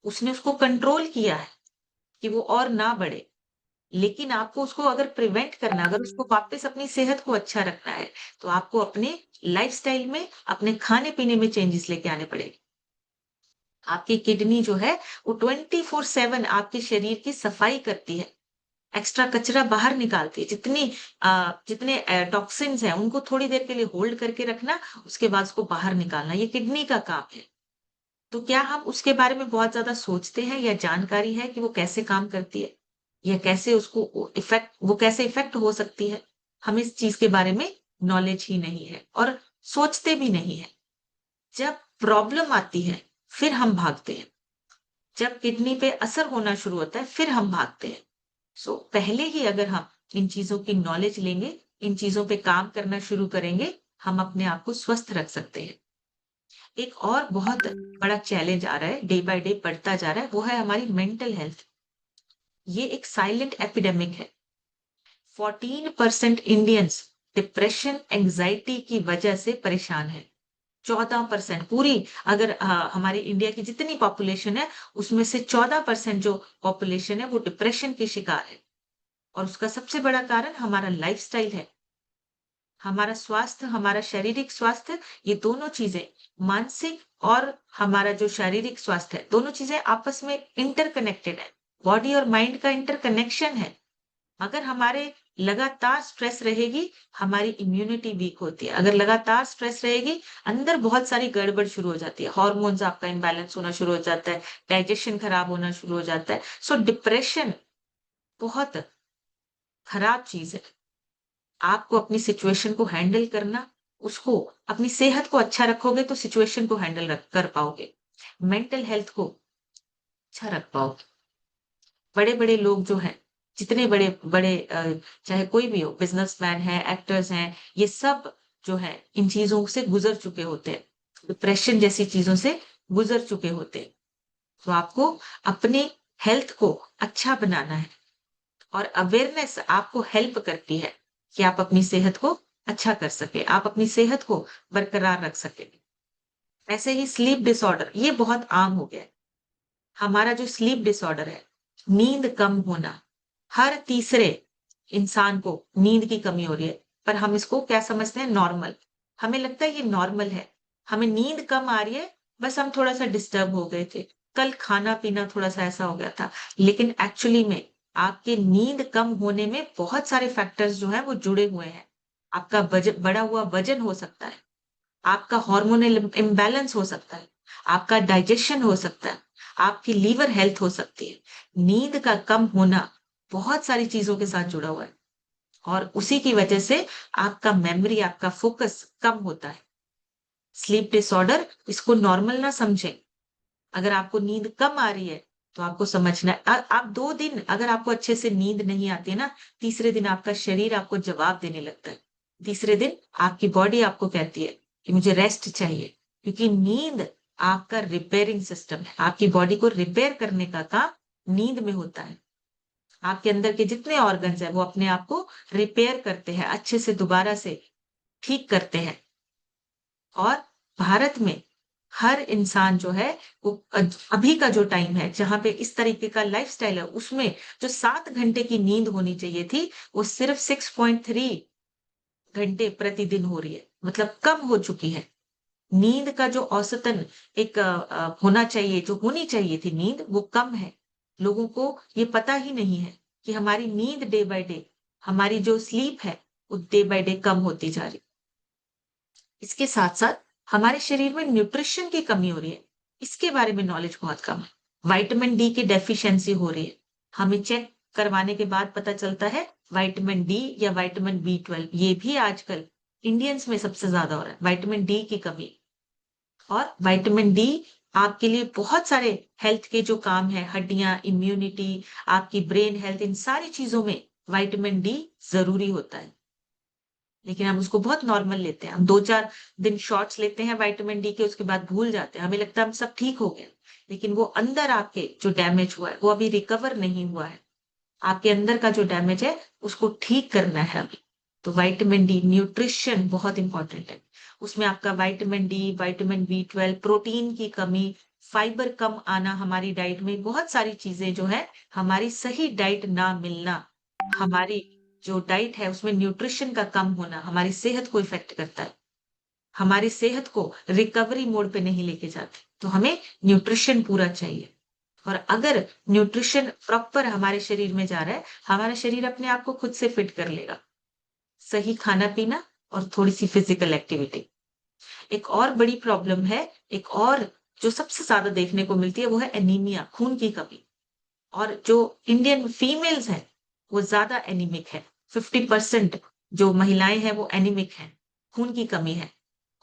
उसने उसको कंट्रोल किया है कि वो और ना बढ़े। लेकिन आपको उसको अगर प्रिवेंट करना है, अगर उसको वापस अपनी सेहत को अच्छा रखना है, तो आपको अपने लाइफ़स्टाइल में, अपने खाने-पीने में चेंजेस लेके आने पड़ेंगे। आपकी किडनी जो है वो 24/7 आपके शरीर की सफाई करती है, एक्स्ट्रा कचरा बाहर निकालती है। जितने टॉक्सिन्स हैं उनको थोड़ी देर के लिए होल्ड करके रखना, उसके बाद उसको बाहर निकालना, ये किडनी का काम है। तो क्या हम उसके बारे में बहुत ज़्यादा सोचते हैं या जानकारी है कि वो कैसे काम करती है? या कैसे वो कैसे इफ़ेक्ट हो सकती है? हमें इस चीज़ के बारे में नॉलेज ही नहीं है और सोचते भी नहीं हैं। जब प्रॉब्लम आती है, फिर हम भागते हैं। जब किडनी पे असर होना शुरू होता है, फिर हम भागते हैं। पहले ही अगर हम इन चीज़ों की नॉलेज लेंगे, इन चीज़ों पे काम करना शुरू करेंगे, हम अपने आप को स्वस्थ रख सकते हैं। एक और बहुत बड़ा चैलेंज आ रहा है, डे बाय डे बढ़ता जा रहा है, वो है हमारी मेंटल हेल्थ। ये एक साइलेंट एपिडेमिक है। 14% इंडियंस डिप्रेशन, एंग्जायटी की वजह से परेशान हैं। 14% पूरी, अगर हमारी इंडिया की जितनी पॉपुलेशन है, उसमें से 14% जो पॉपुलेशन है, वो डिप्रेशन की शिकार है। और उसका सबसे बड़ा कारण हमारा लाइफ़स्टाइल है। हमारा स्वास्थ्य, हमारा शारीरिक स्वास्थ्य, ये दोनों चीज़ें, मानसिक और हमारा जो शारीरिक स्वास्थ्य है, दोनों चीज़ें आपस में इंटरकनेक्टेड है। बॉडी और माइंड का इंटरकनेक्शन है। अगर हमारे लगातार स्ट्रेस रहेगी, हमारी इम्यूनिटी वीक होती है। अगर लगातार स्ट्रेस रहेगी, अंदर बहुत सारी गड़बड़ शुरू हो जाती है। हार्मोन्स आपका इम्बैलेंस होना शुरू हो जाता है, डाइजेशन खराब होना शुरू हो जाता है। डिप्रेशन बहुत खराब चीज़ है। आपको अपनी सिचुएशन को हैंडल करना, उसको अपनी सेहत को अच्छा रखोगे तो सिचुएशन को हैंडल कर पाओगे। मेंटल हेल्थ को अच्छा रख पाओगे। बड़े-बड़े लोग जो हैं, जितने बड़े-बड़े चाहे कोई भी हो, बिज़नेसमैन हैं, एक्टर्स हैं, ये सब जो है इन चीज़ों से गुज़र चुके होते हैं। डिप्रेशन जैसी चीज़ों से गुज़र चुके होते हैं। तो आपको अपने हेल्थ को अच्छा बनाना है और अवेयरनेस आपको हेल्प करती है कि आप अपनी सेहत को अच्छा कर सकें, आप अपनी सेहत को बरकरार रख सकें। ऐसे ही स्लीप डिसऑर्डर, ये बहुत आम हो गया है। हमारा जो स्लीप डिसऑर्डर है, नींद कम होना, हर तीसरे इंसान को नींद की कमी हो रही है, पर हम इसको क्या समझते हैं? नॉर्मल। हमें लगता है ये नॉर्मल है। हमें नींद कम आ रही है, बस हम थोड़ा-सा डिस्टर्ब हो गए थे। कल खाना-पीना थोड़ा-सा ऐसा हो गया था। लेकिन एक्चुअली में आपके नींद कम होने में बहुत सारे फैक्टर्स जो हैं वो जुड़े हुए हैं। आपका बढ़ा हुआ वज़न हो सकता है, आपका हार्मोनल इम्बैलेंस हो सकता है, आपका डाइजेशन हो सकता है, आपकी लीवर हेल्थ हो सकती है। नींद का कम होना बहुत सारी चीज़ों के साथ जुड़ा हुआ है और उसी की वजह से आपका मेमोरी, आपका फ़ोकस कम होता है। स्लीप डिसऑर्डर इसको नॉर्मल ना समझें। अगर आपको नींद कम आ रही है, तो आपको समझना है आप 2 दिन अगर आपको अच्छे से नींद नहीं आती है ना, तीसरे दिन आपका शरीर आपको जवाब देने लगता है। तीसरे दिन आपकी बॉडी आपको कहती है कि मुझे रेस्ट चाहिए, क्योंकि नींद आपका रिपेयरिंग सिस्टम है। आपकी बॉडी को रिपेयर करने का काम नींद में होता है। आपके अंदर के जितने ऑर्गन्स हैं, वो अपने आप को रिपेयर करते हैं, अच्छे से दोबारा से ठीक करते हैं। और भारत में हर इंसान जो है वो अभी का जो टाइम है जहाँ पे इस तरीके का लाइफस्टाइल है, उसमें जो 7 घंटे की नींद होनी चाहिए थी, वो सिर्फ 6.3 घंटे प्रतिदिन हो रही है, मतलब कम हो चुकी है। नींद का जो औसतन एक होना चाहिए, जो होनी चाहिए थी नींद, वो कम है। लोगों को ये पता ही नहीं है कि हमारी नींद डे बाय डे, हमारी जो स्लीप है, वो डे बाय डे कम होती जा रही है। इसके साथ-साथ हमारे शरीर में न्यूट्रिशन की कमी हो रही है, इसके बारे में नॉलेज बहुत कम है। विटामिन डी की डेफिशिएंसी हो रही है। हमें चेक करवाने के बाद पता चलता है विटामिन डी या विटामिन बी 12, ये भी आजकल इंडियंस में सबसे ज़्यादा हो रहा है, विटामिन डी की कमी। और विटामिन डी आपके लिए बहुत सारे हेल्थ के जो काम हैं, हड्डियाँ, इम्यूनिटी, आपकी ब्रेन हेल्थ, इन सारी चीज़ों में विटामिन डी ज़रूरी होता है। लेकिन हम उसको बहुत नॉर्मल लेते हैं। हम 2-4 दिन शॉट्स लेते हैं विटामिन डी के, उसके बाद भूल जाते हैं। हमें लगता है हम सब ठीक हो गए। लेकिन वो अंदर आपके जो डैमेज हुआ है, वो अभी रिकवर नहीं हुआ है। आपके अंदर का जो डैमेज है, उसको ठीक करना है अभी। तो विटामिन डी न्यूट्रिशन बहुत इम्पोर्टेंट है। उसमें आपका vitamin D, vitamin B 12, protein की कमी, फाइबर कम आना हमारी डाइट में, बहुत सारी चीज़ें जो है, हमारी सही डाइट ना मिलना, हमारी जो डाइट है उसमें न्यूट्रिशन का कम होना हमारी सेहत को इफ़ेक्ट करता है। हमारी सेहत को रिकवरी मोड पे नहीं लेके जाते। तो हमें न्यूट्रिशन पूरा चाहिए। और अगर न्यूट्रिशन प्रॉपर हमारे शरीर में जा रहा है, हमारा शरीर अपने आप को खुद से फिट कर लेगा। सही खाना-पीना और थोड़ी-सी फिजिकल एक्टिविटी। एक और बड़ी प्रॉब्लम है, एक और जो सबसे ज़्यादा देखने को मिलती है वो है एनीमिया, खून की कमी। और जो इंडियन फीमेल्स हैं, वो ज़्यादा एनीमिक है। 50% जो महिलाएँ हैं वो एनीमिक हैं, खून की कमी है।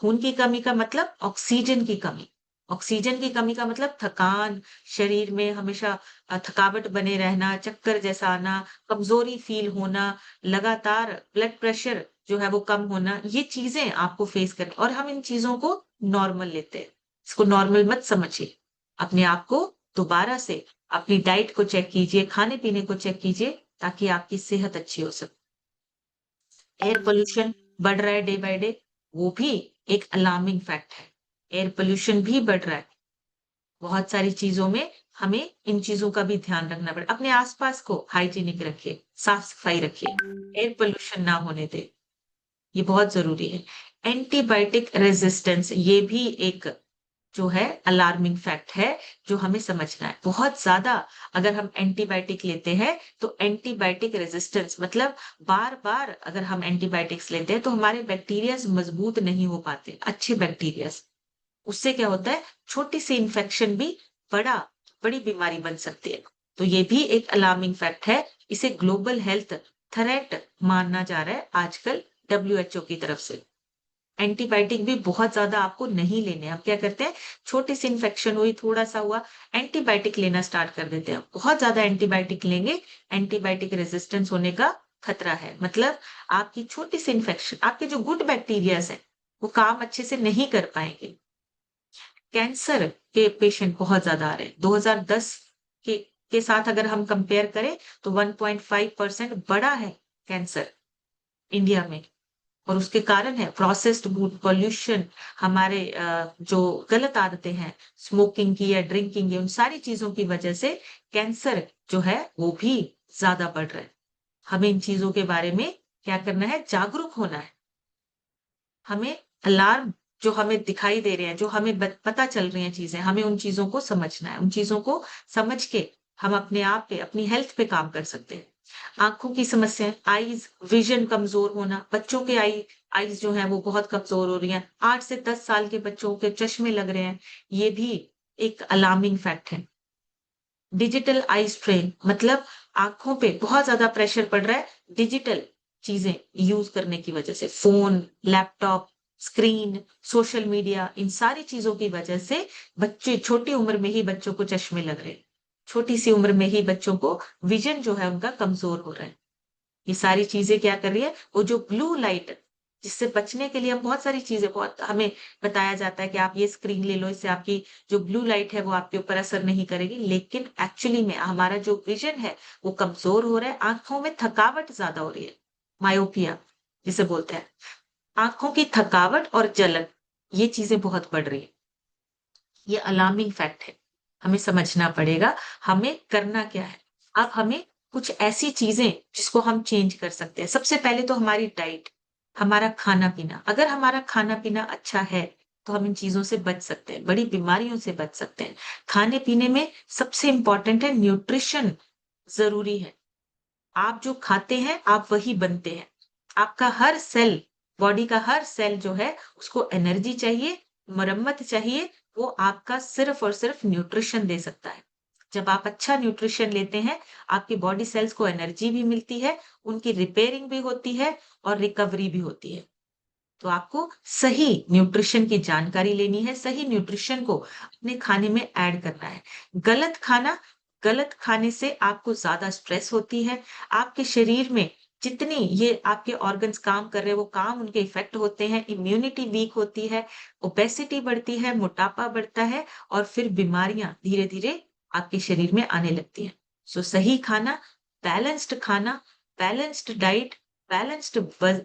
खून की कमी का मतलब ऑक्सीजन की कमी। ऑक्सीजन की कमी का मतलब थकान, शरीर में हमेशा थकावट बने रहना, चक्कर जैसा आना, कमज़ोरी फ़ील होना, लगातार ब्लड प्रेशर जो है वो कम होना, ये चीज़ें आपको फ़ेस करनी और हम इन चीज़ों को नॉर्मल लेते हैं। इसको नॉर्मल मत समझिए। अपने आप को दोबारा से अपनी डाइट को चेक कीजिए, खाने-पीने को चेक कीजिए ताकि आपकी सेहत अच्छी हो सके। एयर पोल्यूशन बढ़ रहा है डे बाय डे, वो भी एक अलार्मिंग फैक्ट है। एयर पोल्यूशन भी बढ़ रहा है। बहुत सारी चीज़ों में हमें इन चीज़ों का भी ध्यान रखना पड़े अपने आस-पास को हाइजीनिक रखिए, साफ-सफाई रखिए, एयर पोल्यूशन ना होने दें, ये बहुत ज़रूरी है। एंटीबायोटिक रेज़िस्टेंस ये भी एक जो है अलार्मिंग फैक्ट है, जो हमें समझना है। बहुत ज़्यादा अगर हम एंटीबायोटिक लेते हैं, तो एंटीबायोटिक रेज़िस्टेंस मतलब बार-बार अगर हम एंटीबायोटिक्स लेते हैं, तो हमारे बैक्टीरियाज़ मज़बूत नहीं हो पाते, अच्छे बैक्टीरियाज़। उससे क्या होता है, छोटी-सी इन्फेक्शन भी बड़ा बड़ी बीमारी बन सकती है। तो ये भी एक अलार्मिंग फैक्ट है। इसे ग्लोबल हेल्थ थ्रेट माना जा रहा है आजकल डब्ल्यूएचओ की तरफ से। एंटीबायोटिक भी बहुत ज़्यादा आपको नहीं लेने हैं। आप क्या करते हैं, छोटी-सी इन्फेक्शन हुई, थोड़ा-सा हुआ, एंटीबायोटिक लेना स्टार्ट कर देते हैं। बहुत ज़्यादा एंटीबायोटिक लेंगे, एंटीबायोटिक रेज़िस्टेंस होने का खतरा है। मतलब आपकी छोटी-सी इन्फेक्शन, आपके जो गुड बैक्टीरियाज़ हैं, वो काम अच्छे से नहीं कर पाएँगे। कैंसर के पेशेंट बहुत ज़्यादा आ रहे हैं। 2010 के के साथ अगर हम कंपेयर करें, तो 1.5% बढ़ा है कैंसर इंडिया में। और उसके कारण है प्रोसेस्ड फूड, पॉल्यूशन, हमारे जो गलत आदतें हैं, स्मोकिंग की या ड्रिंकिंग की, उन सारी चीज़ों की वजह से कैंसर जो है वो भी ज़्यादा बढ़ रहा है। हमें इन चीज़ों के बारे में क्या करना है, जागरूक होना है। हमें अलार्म जो हमें दिखाई दे रहे हैं, जो हमें पता चल रही हैं चीज़ें, हमें उन चीज़ों को समझना है। उन चीज़ों को समझ के हम अपने आप पे, अपनी हेल्थ पे काम कर सकते हैं। आँखों की समस्याएँ, आईज़, विज़न कमज़ोर होना, बच्चों के आईज़ जो हैं वो बहुत कमज़ोर हो रही हैं। 8 से 10 साल के बच्चों के चश्मे लग रहे हैं, ये भी एक अलार्मिंग फैक्ट है। डिजिटल आई स्ट्रेन मतलब आँखों पे बहुत ज़्यादा प्रेशर पड़ रहा है, डिजिटल चीज़ें यूज़ करने की वज़ह से। Phone, laptop, screen, social media, इन सारी चीज़ों की वज़ह से बच्चे छोटी उम्र में ही बच्चों को चश्मे लग रहे हैं। छोटी-सी उम्र में ही बच्चों को विज़न जो है उनका कमज़ोर हो रहा है। ये सारी चीज़ें क्या कर रही है, वो जो ब्लू लाइट जिससे बचने के लिए हम बहुत सारी चीज़ें बहुत हमें बताया जाता है कि आप ये स्क्रीन ले लो, इससे आपकी जो ब्लू लाइट है वो आपके ऊपर असर नहीं करेगी। लेकिन एक्चुअली में हमारा जो विज़न है वो कमज़ोर हो रहा है, आँखों में थकावट ज़्यादा हो रही है, मायोपिया जिसे बोलते हैं। आँखों की थकावट और जलन, ये चीज़ें बहुत बढ़ रही है। ये अलार्मिंग फैक्ट है। हमें समझना पड़ेगा, हमें करना क्या है? अब हमें कुछ ऐसी चीज़ें जिसको हम चेंज कर सकते हैं। सबसे पहले तो हमारी डाइट, हमारा खाना-पीना। अगर हमारा खाना-पीना अच्छा है, तो हम इन चीज़ों से बच सकते हैं, बड़ी बीमारियों से बच सकते हैं। खाने-पीने में सबसे इम्पोर्टेंट है न्यूट्रिशन ज़रूरी है। आप जो खाते हैं, आप वही बनते हैं। आपका हर सेल, बॉडी का हर सेल जो है, उसको एनर्जी चाहिए, मरम्मत चाहिए, वो आपका सिर्फ़ और सिर्फ़ न्यूट्रिशन दे सकता है। जब आप अच्छा न्यूट्रिशन लेते हैं, आपकी बॉडी सेल्स को एनर्जी भी मिलती है, उनकी रिपेयरिंग भी होती है और रिकवरी भी होती है। तो आपको सही न्यूट्रिशन की जानकारी लेनी है, सही न्यूट्रिशन को अपने खाने में ऐड करना है। गलत खाना, गलत खाने से आपको ज़्यादा स्ट्रेस होती है, आपके शरीर में जितनी ये आपके ऑर्गन्स काम कर रहे हैं, वो काम उनके इफ़ेक्ट होते हैं, इम्यूनिटी वीक होती है, ओबेसिटी बढ़ती है, मोटापा बढ़ता है और फिर बीमारियाँ धीरे-धीरे आपके शरीर में आने लगती हैं। सो सही खाना, बैलेंस्ड डाइट, बैलेंस्ड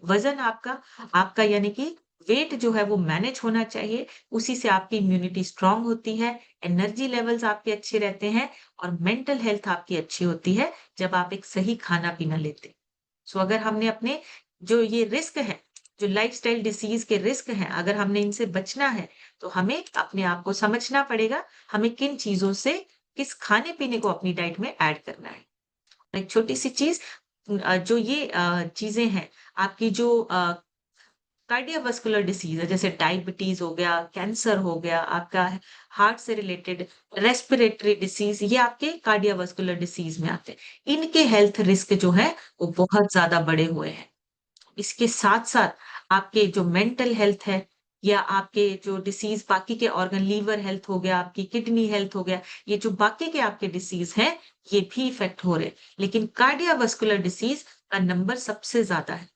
वज़न आपका यानी कि वेट जो है वो मैनेज होना चाहिए, उसी से आपकी इम्यूनिटी स्ट्रॉन्ग होती है, एनर्जी लेवल्स आपके अच्छे रहते हैं और मेंटल हेल्थ आपकी अच्छी होती है, जब आप एक सही खाना-पीना लेते हैं। सो अगर हमने अपने जो ये रिस्क है, जो लाइफस्टाइल डिसीज के रिस्क हैं, अगर हमने इनसे बचना है, तो हमें अपने आप को समझना पड़ेगा, हमें किन चीज़ों से, किस खाने-पीने को अपनी डाइट में ऐड करना है। एक छोटी-सी चीज़ जो ये चीज़ें हैं, आपकी जो कार्डियोवास्कुलर डिसीज़ है, जैसे डायबिटीज़ हो गया, कैंसर हो गया, आपका हार्ट से रिलेटेड रेस्पिरेटरी डिसीज़, ये आपके कार्डियोवास्कुलर डिसीज़ में आते हैं। इनके हेल्थ रिस्क जो है, वो बहुत ज़्यादा बढ़े हुए हैं। इसके साथ-साथ आपके जो मेंटल हेल्थ है या आपके जो डिसीज़ बाकी के ऑर्गन लीवर हेल्थ हो गया, आपकी किडनी हेल्थ हो गया, ये जो बाकी के आपके डिसीज़ हैं, ये भी इफ़ेक्ट हो रहे हैं। लेकिन कार्डियोवास्कुलर डिसीज़ का नंबर सबसे ज़्यादा है।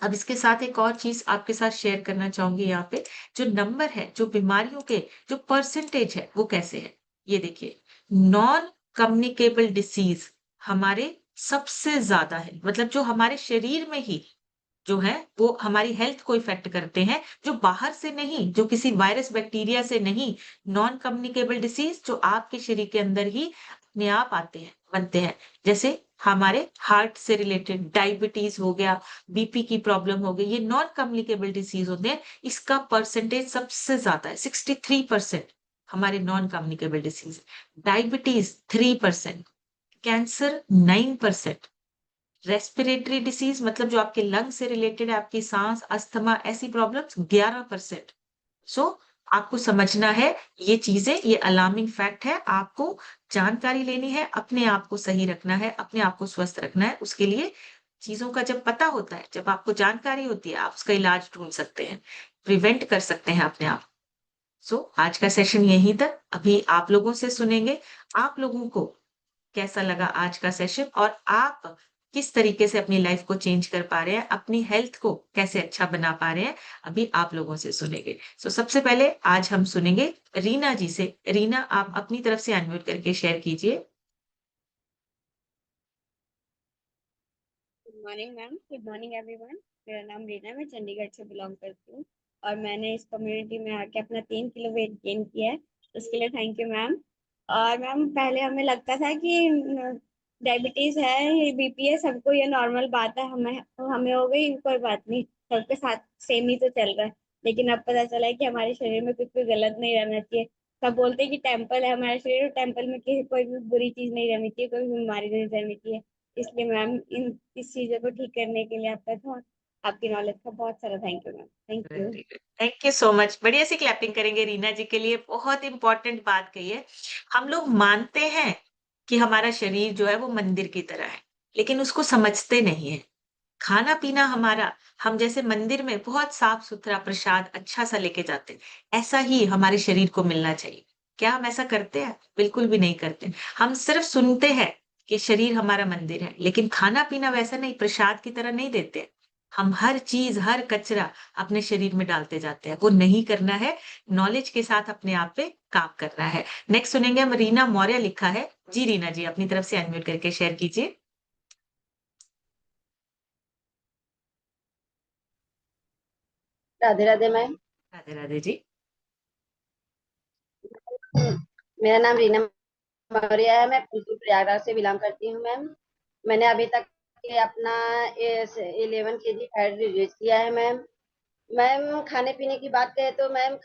अब इसके साथ एक और चीज़ आपके साथ शेयर करना चाहूँगी यहाँ पे, जो नंबर है, जो बीमारियों के जो परसेंटेज है, वो कैसे है? ये देखिए, नॉन कम्युनिकेबल डिसीज़ हमारे सबसे ज़्यादा है। मतलब जो हमारे शरीर में ही जो है, वो हमारी हेल्थ को इफ़ेक्ट करते हैं, जो बाहर से नहीं, जो किसी वायरस, बैक्टीरिया से नहीं, नॉन कम्युनिकेबल डिसीज़ जो आपके शरीर के अंदर ही अपने आप आते हैं, बनते हैं। जैसे हमारे हार्ट से रिलेटेड डायबिटीज़ हो गया, बीपी की प्रॉब्लम हो गई, ये नॉन कम्युनिकेबल डिसीज़ होते हैं। इसका परसेंटेज सबसे ज़्यादा है, 63% हमारे non communicable disease. Diabetes 3%, cancer 9%, respiratory disease मतलब जो आपके लंग से रिलेटेड है, आपकी सांस, अस्थमा ऐसी प्रॉब्लम्स 11%। सो आपको समझना है ये चीज़ें, ये अलार्मिंग फैक्ट है, आपको जानकारी लेनी है, अपने आप को सही रखना है, अपने आप को स्वस्थ रखना है। उसके लिए चीज़ों का जब पता होता है, जब आपको जानकारी होती है, आप उसका इलाज ढूँढ सकते हैं, प्रिवेंट कर सकते हैं अपने आप। सो आज का सेशन यहीं तक। अभी आप लोगों से सुनेंगे, आप लोगों को कैसा लगा आज का सेशन और आप किस तरीके से अपनी लाइफ को चेंज कर पा रहे हैं, अपनी हेल्थ को कैसे अच्छा बना पा रहे हैं, अभी आप लोगों से सुनेंगे। सबसे पहले आज हम सुनेंगे रीना जी से। रीना, आप अपनी तरफ से अनम्यूट करके शेयर कीजिए। Good morning ma'am, good morning everyone. मेरा नाम रीना है, मैं चंडीगढ़ से बिलोंग करती हूँ और मैंने इस कम्युनिटी में आके अपना 3 किलो वेट गेन किया है। उसके लिए थैंक यू मैम। और मैम पहले हमें लगता था कि डायबिटीज है, ये बीपी है, सबको ये नॉर्मल बात है, हमें हमें हो गई, कोई बात नहीं, सबके साथ सेम ही तो चल रहा है। लेकिन अब पता चला है कि हमारे शरीर में कुछ भी गलत नहीं रहना चाहिए। सब बोलते हैं कि टेम्पल है हमारा शरीर, टेम्पल में किसी कोई भी बुरी चीज नहीं रहनी चाहिए, कोई भी बीमारी नहीं रहनी चाहिए। इसलिए मैम इन इस चीजों को ठीक करने के लिए आपकी नॉलेज का बहुत सारा thank you ma'am, thank you. Very good, thank you so much. बढ़िया सी क्लैपिंग करेंगे रीना जी के लिए, बहुत इंपॉर्टेंट बात कही है। हम लोग मानते हैं कि हमारा शरीर जो है वो मंदिर की तरह है, लेकिन उसको समझते नहीं है। खाना-पीना हमारा, हम जैसे मंदिर में बहुत साफ-सुथरा प्रसाद अच्छा-सा लेके जाते हैं, ऐसा ही हमारे शरीर को मिलना चाहिए। क्या हम ऐसा करते हैं? बिल्कुल भी नहीं करते। हम सिर्फ सुनते हैं कि शरीर हमारा मंदिर है, लेकिन खाना-पीना वैसा नहीं, प्रसाद की तरह नहीं देते हैं। हम हर चीज़, हर कचरा अपने शरीर में डालते जाते हैं। वो नहीं करना है, नॉलेज के साथ अपने आप पे काम करना है। नेक्स्ट सुनेंगे हम, रीना मौर्य लिखा है। जी, रीना जी, अपनी तरफ से अनम्यूट करके शेयर कीजिए। राधे राधे मैम। राधे-राधे जी। मेरा नाम रीना मौर्य है, मैं फूलपुर प्रयागराज से बिलोंग करती हूँ मैम। मैंने अभी तक ये अपना 11 kg फैट रिड्यूस किया है मैम। मैम खाने पीने की बात करें तो मैम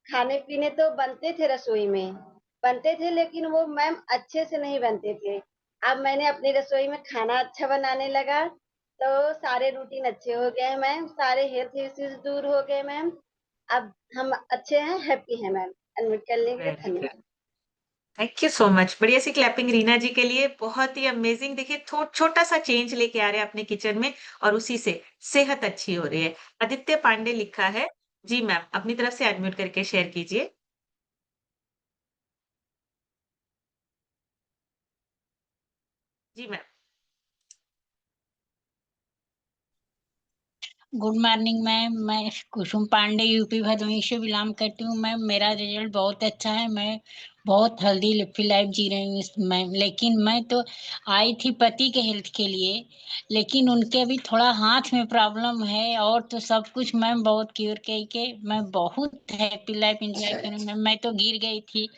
खाने पीने तो बनते थे रसोई में, बनते थे, लेकिन वो मैम अच्छे से नहीं बनते थे। अब मैंने अपनी रसोई में खाना अच्छा बनाने लगा तो सारे रूटीन अच्छे हो गए हैं मैम, सारे हेल्थ इश्यूज दूर हो गए मैम। अब हम अच्छे हैं, हैप्पी हैं मैम। एडमिट करने के लिए वेरी गुड। धन्यवाद। Thank you so much. बढ़िया सी क्लैपिंग रीना जी के लिए, बहुत ही अमेजिंग। देखिए छोटा सा चेंज लेके आ रहे हैं अपने किचन में और उसी से सेहत अच्छी हो रही है। आदित्य पांडे लिखा है। जी मैम, अपनी तरफ से अनम्यूट करके शेयर कीजिए। जी मैम। गुड मॉर्निंग मैम, मैं कुसुम पांडे यूपी भदोही से बिलोंग करती हूँ मैम। मेरा रिजल्ट बहुत अच्छा है, मैं बहुत हेल्दी लिप्फी लाइफ जी रही हूँ मैम। लेकिन मैं तो आई थी पति के हेल्थ के लिए, लेकिन उनके अभी थोड़ा हाथ में प्रॉब्लम है, और तो सब कुछ मैम बहुत क्योर के मैं बहुत हैप्पी लाइफ एंजॉय कर रही हूँ मैम। मैं तो गिर गई थी,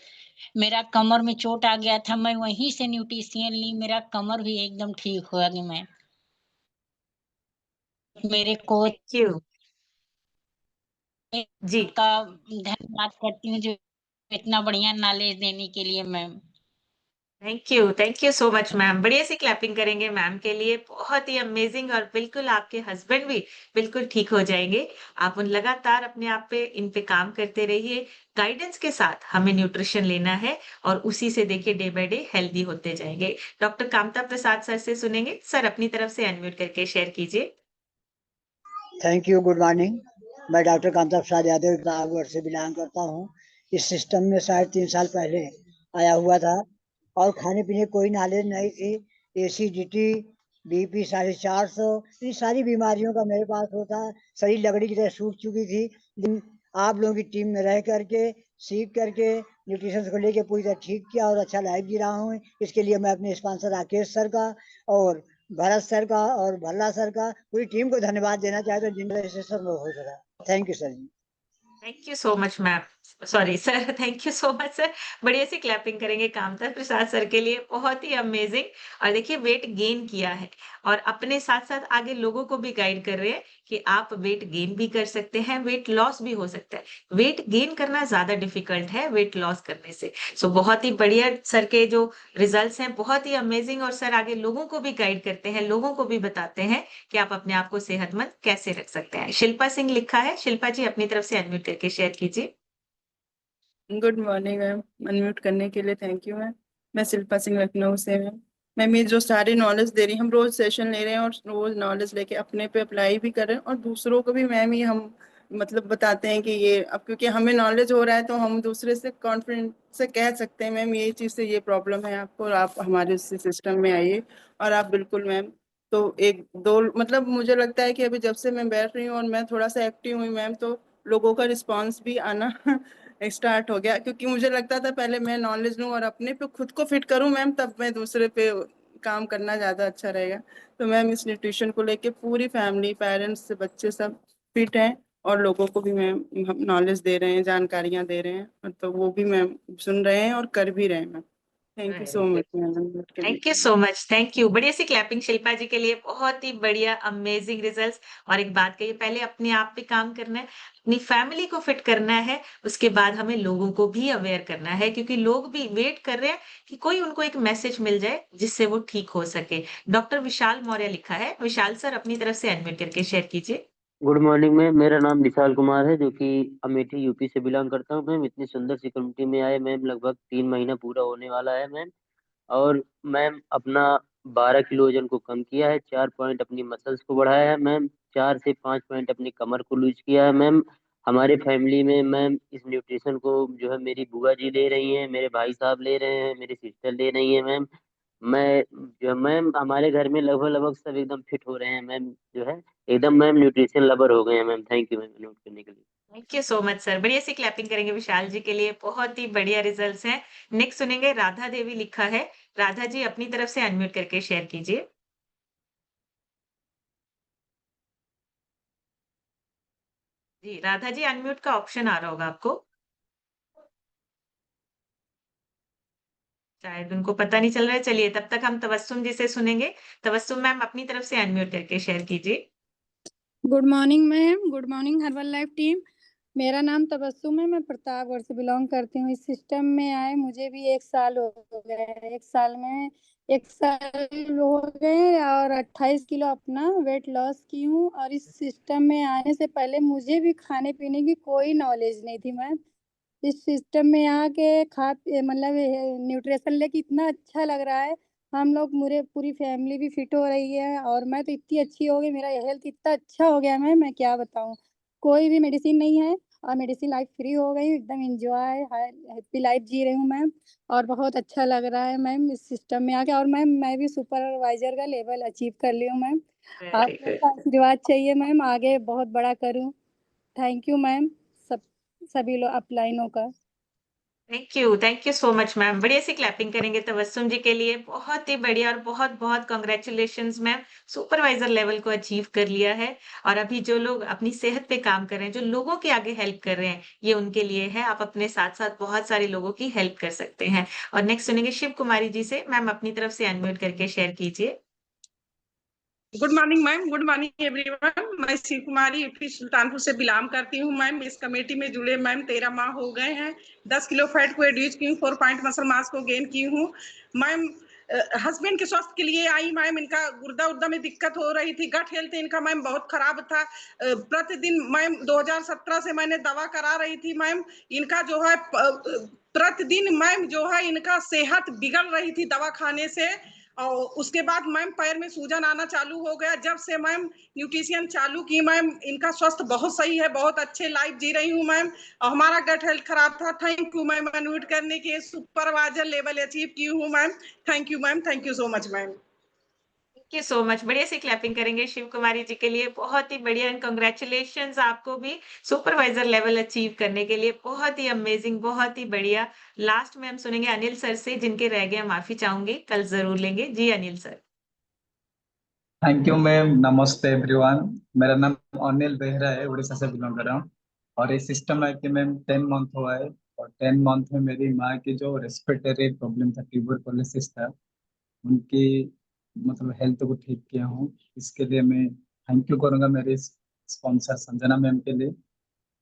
मेरा कमर में चोट आ गया था, मैं वहीं से न्यूट्रिशियन ली, मेरा कमर भी एकदम ठीक हो गया मैम। मेरे कोच थैंक यू। जी। का धन्यवाद करती हूँ जो इतना बढ़िया नॉलेज देने के लिए ma'am. Thank you so much ma'am. बढ़िया सी क्लैपिंग करेंगे मैम के लिए। बहुत ही अमेजिंग और बिल्कुल आपके हस्बैंड भी बिल्कुल ठीक हो जाएँगे। आप उन लगातार अपने आप पे इन पे काम करते रहिए। गाइडेंस के साथ हमें न्यूट्रिशन लेना है और उसी से देखिए डे बाय डे हेल्दी होते जाएँगे। डॉक्टर कामता प्रसाद सर से सुनेंगे। सर अपनी तरफ से अनम्यूट करके शेयर कीजिए। Thank you, good morning. मैं डॉक्टर कांता प्रसाद यादव प्रतापगढ़ से बिलोंग करता हूँ। इस सिस्टम में शायद 3 साल पहले आया हुआ था और खाने पीने की कोई नॉलेज नहीं थी। एसिडिटी, बीपी 450, ये सारी बीमारियों का मेरे पास होता, शरीर लकड़ी की तरह सूख चुकी थी। लेकिन आप लोगों की टीम में रह करके, सीख करके, न्यूट्रिशन को लेके पूरी तरह ठीक किया और अच्छा लाइफ जी रहा हूँ। इसके लिए मैं अपने स्पॉन्सर राकेश सर का और भरत सर का और भल्ला सर का पूरी टीम को धन्यवाद देना चाहता हूँ जिनकी वजह से सब लोग हो सका। Thank you sir ji. Thank you so much ma'am. Sorry sir, thank you so much sir. बढ़िया सी क्लैपिंग करेंगे कामता प्रसाद सर के लिए। बहुत ही अमेजिंग। और देखिए वेट गेन किया है और अपने साथ-साथ आगे लोगों को भी गाइड कर रहे हैं कि आप वेट गेन भी कर सकते हैं, वेट लॉस भी हो सकता है। वेट गेन करना ज़्यादा डिफिकल्ट है वेट लॉस करने से। सो बहुत ही बढ़िया सर के जो रिजल्ट्स हैं बहुत ही अमेजिंग और सर आगे लोगों को भी गाइड करते हैं, लोगों को भी बताते हैं कि आप अपने आप को सेहतमंद कैसे रख सकते हैं। शिल्पा सिंह लिखा है। शिल्पा जी अपनी तरफ से अनम्यूट करके शेयर कीजिए। Good morning ma'am. अनम्यूट करने के लिए थैंक यू मैम। मैं शिल्पा सिंह लखनऊ से मैम। मैम ये जो सारी नॉलेज दे रही हैं, हम रोज सेशन ले रहे हैं और रोज नॉलेज लेके अपने पे अप्लाई भी कर रहे हैं और दूसरों को भी मैम ये हम मतलब बताते हैं कि ये अब क्योंकि हमें नॉलेज हो रहा है तो हम दूसरे से कॉन्फिडेंस से कह सकते हैं मैम ये चीज़ से ये प्रॉब्लम है आपको और आप हमारे सिस्टम में आइए और आप बिल्कुल मैम। तो एक दो मतलब मुझे लगता है कि अभी जब से मैं बैठ रही हूँ और मैं थोड़ा सा एक्टिव हुई मैम तो लोगों का रिस्पॉन्स भी आना स्टार्ट हो गया क्योंकि मुझे लगता था पहले मैं नॉलेज लूँ और अपने पे खुद को फिट करूँ मैम तब मैं दूसरे पे काम करना ज़्यादा अच्छा रहेगा। तो मैम इस न्यूट्रिशन को लेके पूरी फैमिली पेरेंट्स से बच्चे सब फिट हैं और लोगों को भी मैम हम नॉलेज दे रहे हैं, जानकारियाँ दे रहे हैं और तो वो भी मैम सुन रहे हैं और कर भी रहे हैं ma'am. Thank you so very good. Much ma'am. Thank you so much. Thank you. बढ़िया सी क्लैपिंग शिल्पा जी के लिए। बहुत ही बढ़िया अमेजिंग रिजल्ट्स। और एक बात कहिए पहले अपने आप पे काम करना है, अपनी फैमिली को फिट करना है, उसके बाद हमें लोगों को भी अवेयर करना है क्योंकि लोग भी वेट कर रहे हैं कि कोई उनको एक मैसेज मिल जाए जिससे वो ठीक हो सके। डॉक्टर विशाल मौर्य लिखा है। विशाल सर अपनी तरफ से अनम्यूट करके शेयर कीजिए। Good morning ma'am. मेरा नाम विशाल कुमार है जो कि अमेठी यूपी से बिलोंग करता हूँ मैम। इतनी सुंदर सी कम्युनिटी में आए मैम, लगभग 3 महीना पूरा होने वाला है मैम। और मैम अपना 12 किलो वजन को कम किया है, 4 पॉइंट अपनी मसल्स को बढ़ाया है मैम, 4 से 5 पॉइंट अपनी कमर को लूज किया है मैम। हमारे फैमिली में मैम इस न्यूट्रिशन को जो है मेरी बुआ जी ले रही हैं, मेरे भाई साहब ले रहे हैं, मेरी सिस्टर ले रही है मैम। मैं जो मैम हमारे घर में लगभग लगभग सब एकदम फिट हो रहे हैं मैम, जो है एकदम मैम न्यूट्रिशन लवर हो गए हैं ma'am. Thank you ma'am note करने के लिए। Thank you so much sir. बढ़िया सी क्लैपिंग करेंगे विशाल जी के लिए। बहुत ही बढ़िया रिजल्ट्स हैं। नेक्स्ट सुनेंगे राधा देवी लिखा है। राधा जी अपनी तरफ से अनम्यूट करके शेयर कीजिए। जी राधा जी अनम्यूट का ऑप्शन आ रहा होगा आपको। शायद उनको पता नहीं चल रहा है। चलिए तब तक हम तबस्सुम जी से सुनेंगे। तबस्सुम मैम अपनी तरफ से अनम्यूट करके शेयर कीजिए। Good morning ma'am. Good morning herbal life team. मेरा नाम तबस्सुम है। मैं प्रतापगढ़ से बिलोंग करती हूँ। इस सिस्टम में आए मुझे भी 1 साल हो गया है। 1 साल हो गए और 28 किलो अपना वेट लॉस की हूँ। और इस सिस्टम में आने से पहले मुझे भी खाने पीने की कोई नॉलेज नहीं थी मैम। इस सिस्टम में आके मतलब न्यूट्रिशन लेके इतना अच्छा लग रहा है। हम लोग मुझे पूरी फैमिली भी फिट हो रही है और मैं तो इतनी अच्छी हो गई, मेरा हेल्थ इतना अच्छा हो गया है मैं क्या बताऊँ। कोई भी मेडिसिन नहीं है और मेडिसिन लाइफ फ्री हो गई, एकदम एंजॉय हैप्पी लाइफ जी रही हूँ मैम। और बहुत अच्छा लग रहा है मैम इस सिस्टम में आके। और मैम मैं भी सुपरवाइजर का लेवल अचीव कर ली हूँ मैम। आप वेरी लोग गुड। का आशीर्वाद चाहिए मैम, आगे बहुत बड़ा करूँ। थैंक यू मैम, सब सभी लोग अपलाइनों का। Thank you so much ma'am. बढ़िया सी क्लैपिंग करेंगे तबस्सुम जी के लिए। बहुत ही बढ़िया और बहुत-बहुत कांग्रेचुलेशंस मैम। सुपरवाइजर लेवल को अचीव कर लिया है और अभी जो लोग अपनी सेहत पे काम कर रहे हैं, जो लोगों के आगे हेल्प कर रहे हैं, ये उनके लिए है। आप अपने साथ-साथ बहुत सारे लोगों की हेल्प कर सकते हैं। और नेक्स्ट सुनेंगे शिव कुमारी जी से। मैम अपनी तरफ से अनम्यूट करके शेयर कीजिए। Good morning ma'am, good morning everyone. मैं शिव कुमारी यूपी सुल्तानपुर से बिलोंग करती हूँ मैम। इस कमेटी में जुड़े मैम 13 माह हो गए हैं। 10 किलो फैट को रिड्यूस की हूँ, 4 पॉइंट मसल मास को गेन की हूँ मैम। हस्बैंड के स्वास्थ्य के लिए आई मैम। इनका गुर्दा उर्दा में दिक्कत हो रही थी, गट हेल्थ इनका मैम बहुत खराब था। प्रतिदिन मैम 2017 से मैंने दवा करा रही थी मैम। इनका जो है प्रतिदिन मैम जो है इनका सेहत बिगड़ रही थी दवा खाने से। और उसके बाद मैम पैर में सूजन आना चालू हो गया। जब से मैम न्यूट्रिशन चालू की मैम, इनका स्वास्थ्य बहुत सही है, बहुत अच्छे लाइफ जी रही हूँ मैम। और हमारा गट हेल्थ खराब था। थैंक यू मैम, अनम्यूट करने के सुपरवाइजर लेवल अचीव की हूँ ma'am. Thank you ma'am, thank you so much ma'am. Thank you so much. बढ़िया सी क्लैपिंग करेंगे शिव कुमारी जी के लिए। बहुत ही बढ़िया एंड कांग्रेचुलेशंस आपको भी सुपरवाइजर लेवल अचीव करने के लिए। बहुत ही अमेजिंग, बहुत ही बढ़िया। लास्ट में हम सुनेंगे अनिल सर से, जिनके रह गए माफी चाहूंगी, कल जरूर लेंगे। जी Anil sir. Thank you ma'am. नमस्ते एवरीवन। मेरा नाम अनिल बेहरा है, उड़ीसा से बिलोंग कर रहा हूँ। और ये सिस्टम है कि मैम 10 मंथ हुआ है। और 10 मंथ में मेरी माँ की जो रेस्पिरेटरी प्रॉब्लम था, ट्यूबरकुलोसिस था, उनकी मतलब हेल्थ को ठीक किया हूँ। इसके लिए मैं थैंक यू करूँगा मेरे स्पॉन्सर संजना मैम के लिए,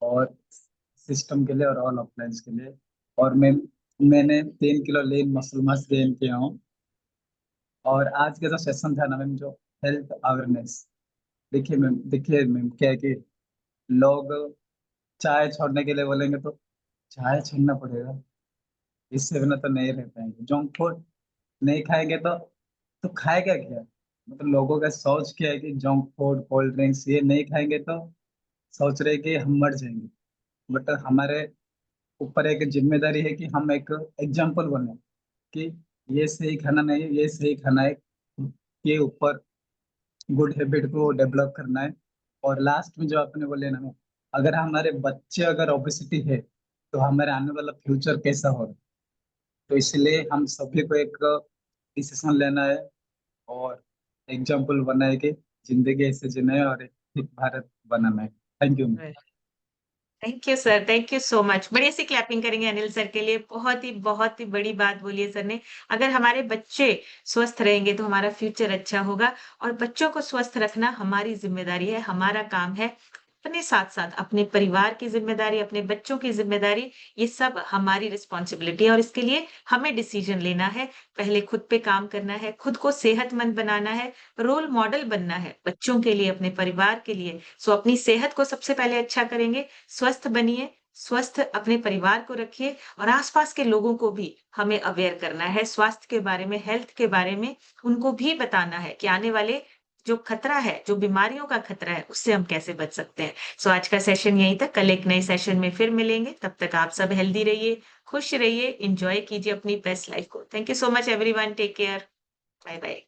और सिस्टम के लिए, और ऑल अपलायंस के लिए। और मैंने 3 kilo lean muscle mass gain किया हूँ। और आज का जो सेशन था ना मैम, जो हेल्थ अवेयरनेस, देखिए मैम क्या है कि लोग चाय छोड़ने के लिए बोलेंगे तो चाय छोड़ना पड़ेगा, इससे बिना तो नहीं रह पाएंगे। जंक फूड नहीं खाएंगे तो खाएगा क्या? मतलब लोगों का सोच क्या है कि जंक फूड, कोल्ड ड्रिंक्स ये नहीं खाएंगे तो सोच रहे कि हम मर जाएंगे। बट हमारे ऊपर एक जिम्मेदारी है कि हम एक एग्जाम्पल बने कि ये सही खाना नहीं है, ये सही खाना है। के ऊपर गुड हैबिट को डेवलप करना है। और लास्ट में जो आपने बोले ना, अगर हमारे बच्चे अगर ओबेसिटी है तो हमारे आने वाला फ्यूचर कैसा होगा। तो इसलिए हम सभी को एक डिसीजन लेना है और एग्जाम्पल बनाए कि जिंदगी ऐसे जीना है और एक ठीक भारत बनाना है। Thank you. Thank you sir, thank you so much. बढ़िया सी क्लैपिंग करेंगे अनिल सर के लिए। बहुत ही बड़ी बात बोली है सर ने। अगर हमारे बच्चे स्वस्थ रहेंगे तो हमारा फ्यूचर अच्छा होगा, और बच्चों को स्वस्थ रखना हमारी जिम्मेदारी है, हमारा काम है। अपने साथ-साथ अपने परिवार की जिम्मेदारी, अपने बच्चों की जिम्मेदारी, ये सब हमारी रिस्पॉन्सिबिलिटी है, और इसके लिए हमें डिसीजन लेना है। पहले खुद पे काम करना है, खुद को सेहतमंद बनाना है, रोल मॉडल बनना है बच्चों के लिए, अपने परिवार के लिए। सो अपनी सेहत को सबसे पहले अच्छा करेंगे, स्वस्थ बनिए, स्वस्थ अपने परिवार को रखिए, और आसपास के लोगों को भी हमें अवेयर करना है स्वास्थ्य के बारे में, हेल्थ के बारे में। उनको भी बताना है कि आने वाले जो खतरा है, जो बीमारियों का खतरा है, उससे हम कैसे बच सकते हैं। सो आज का सेशन यहीं तक। कल एक नए सेशन में फिर मिलेंगे। तब तक आप सब हेल्दी रहिए, खुश रहिए, एंजॉय कीजिए अपनी बेस्ट लाइफ को। Thank you so much everyone. Take care. Bye bye.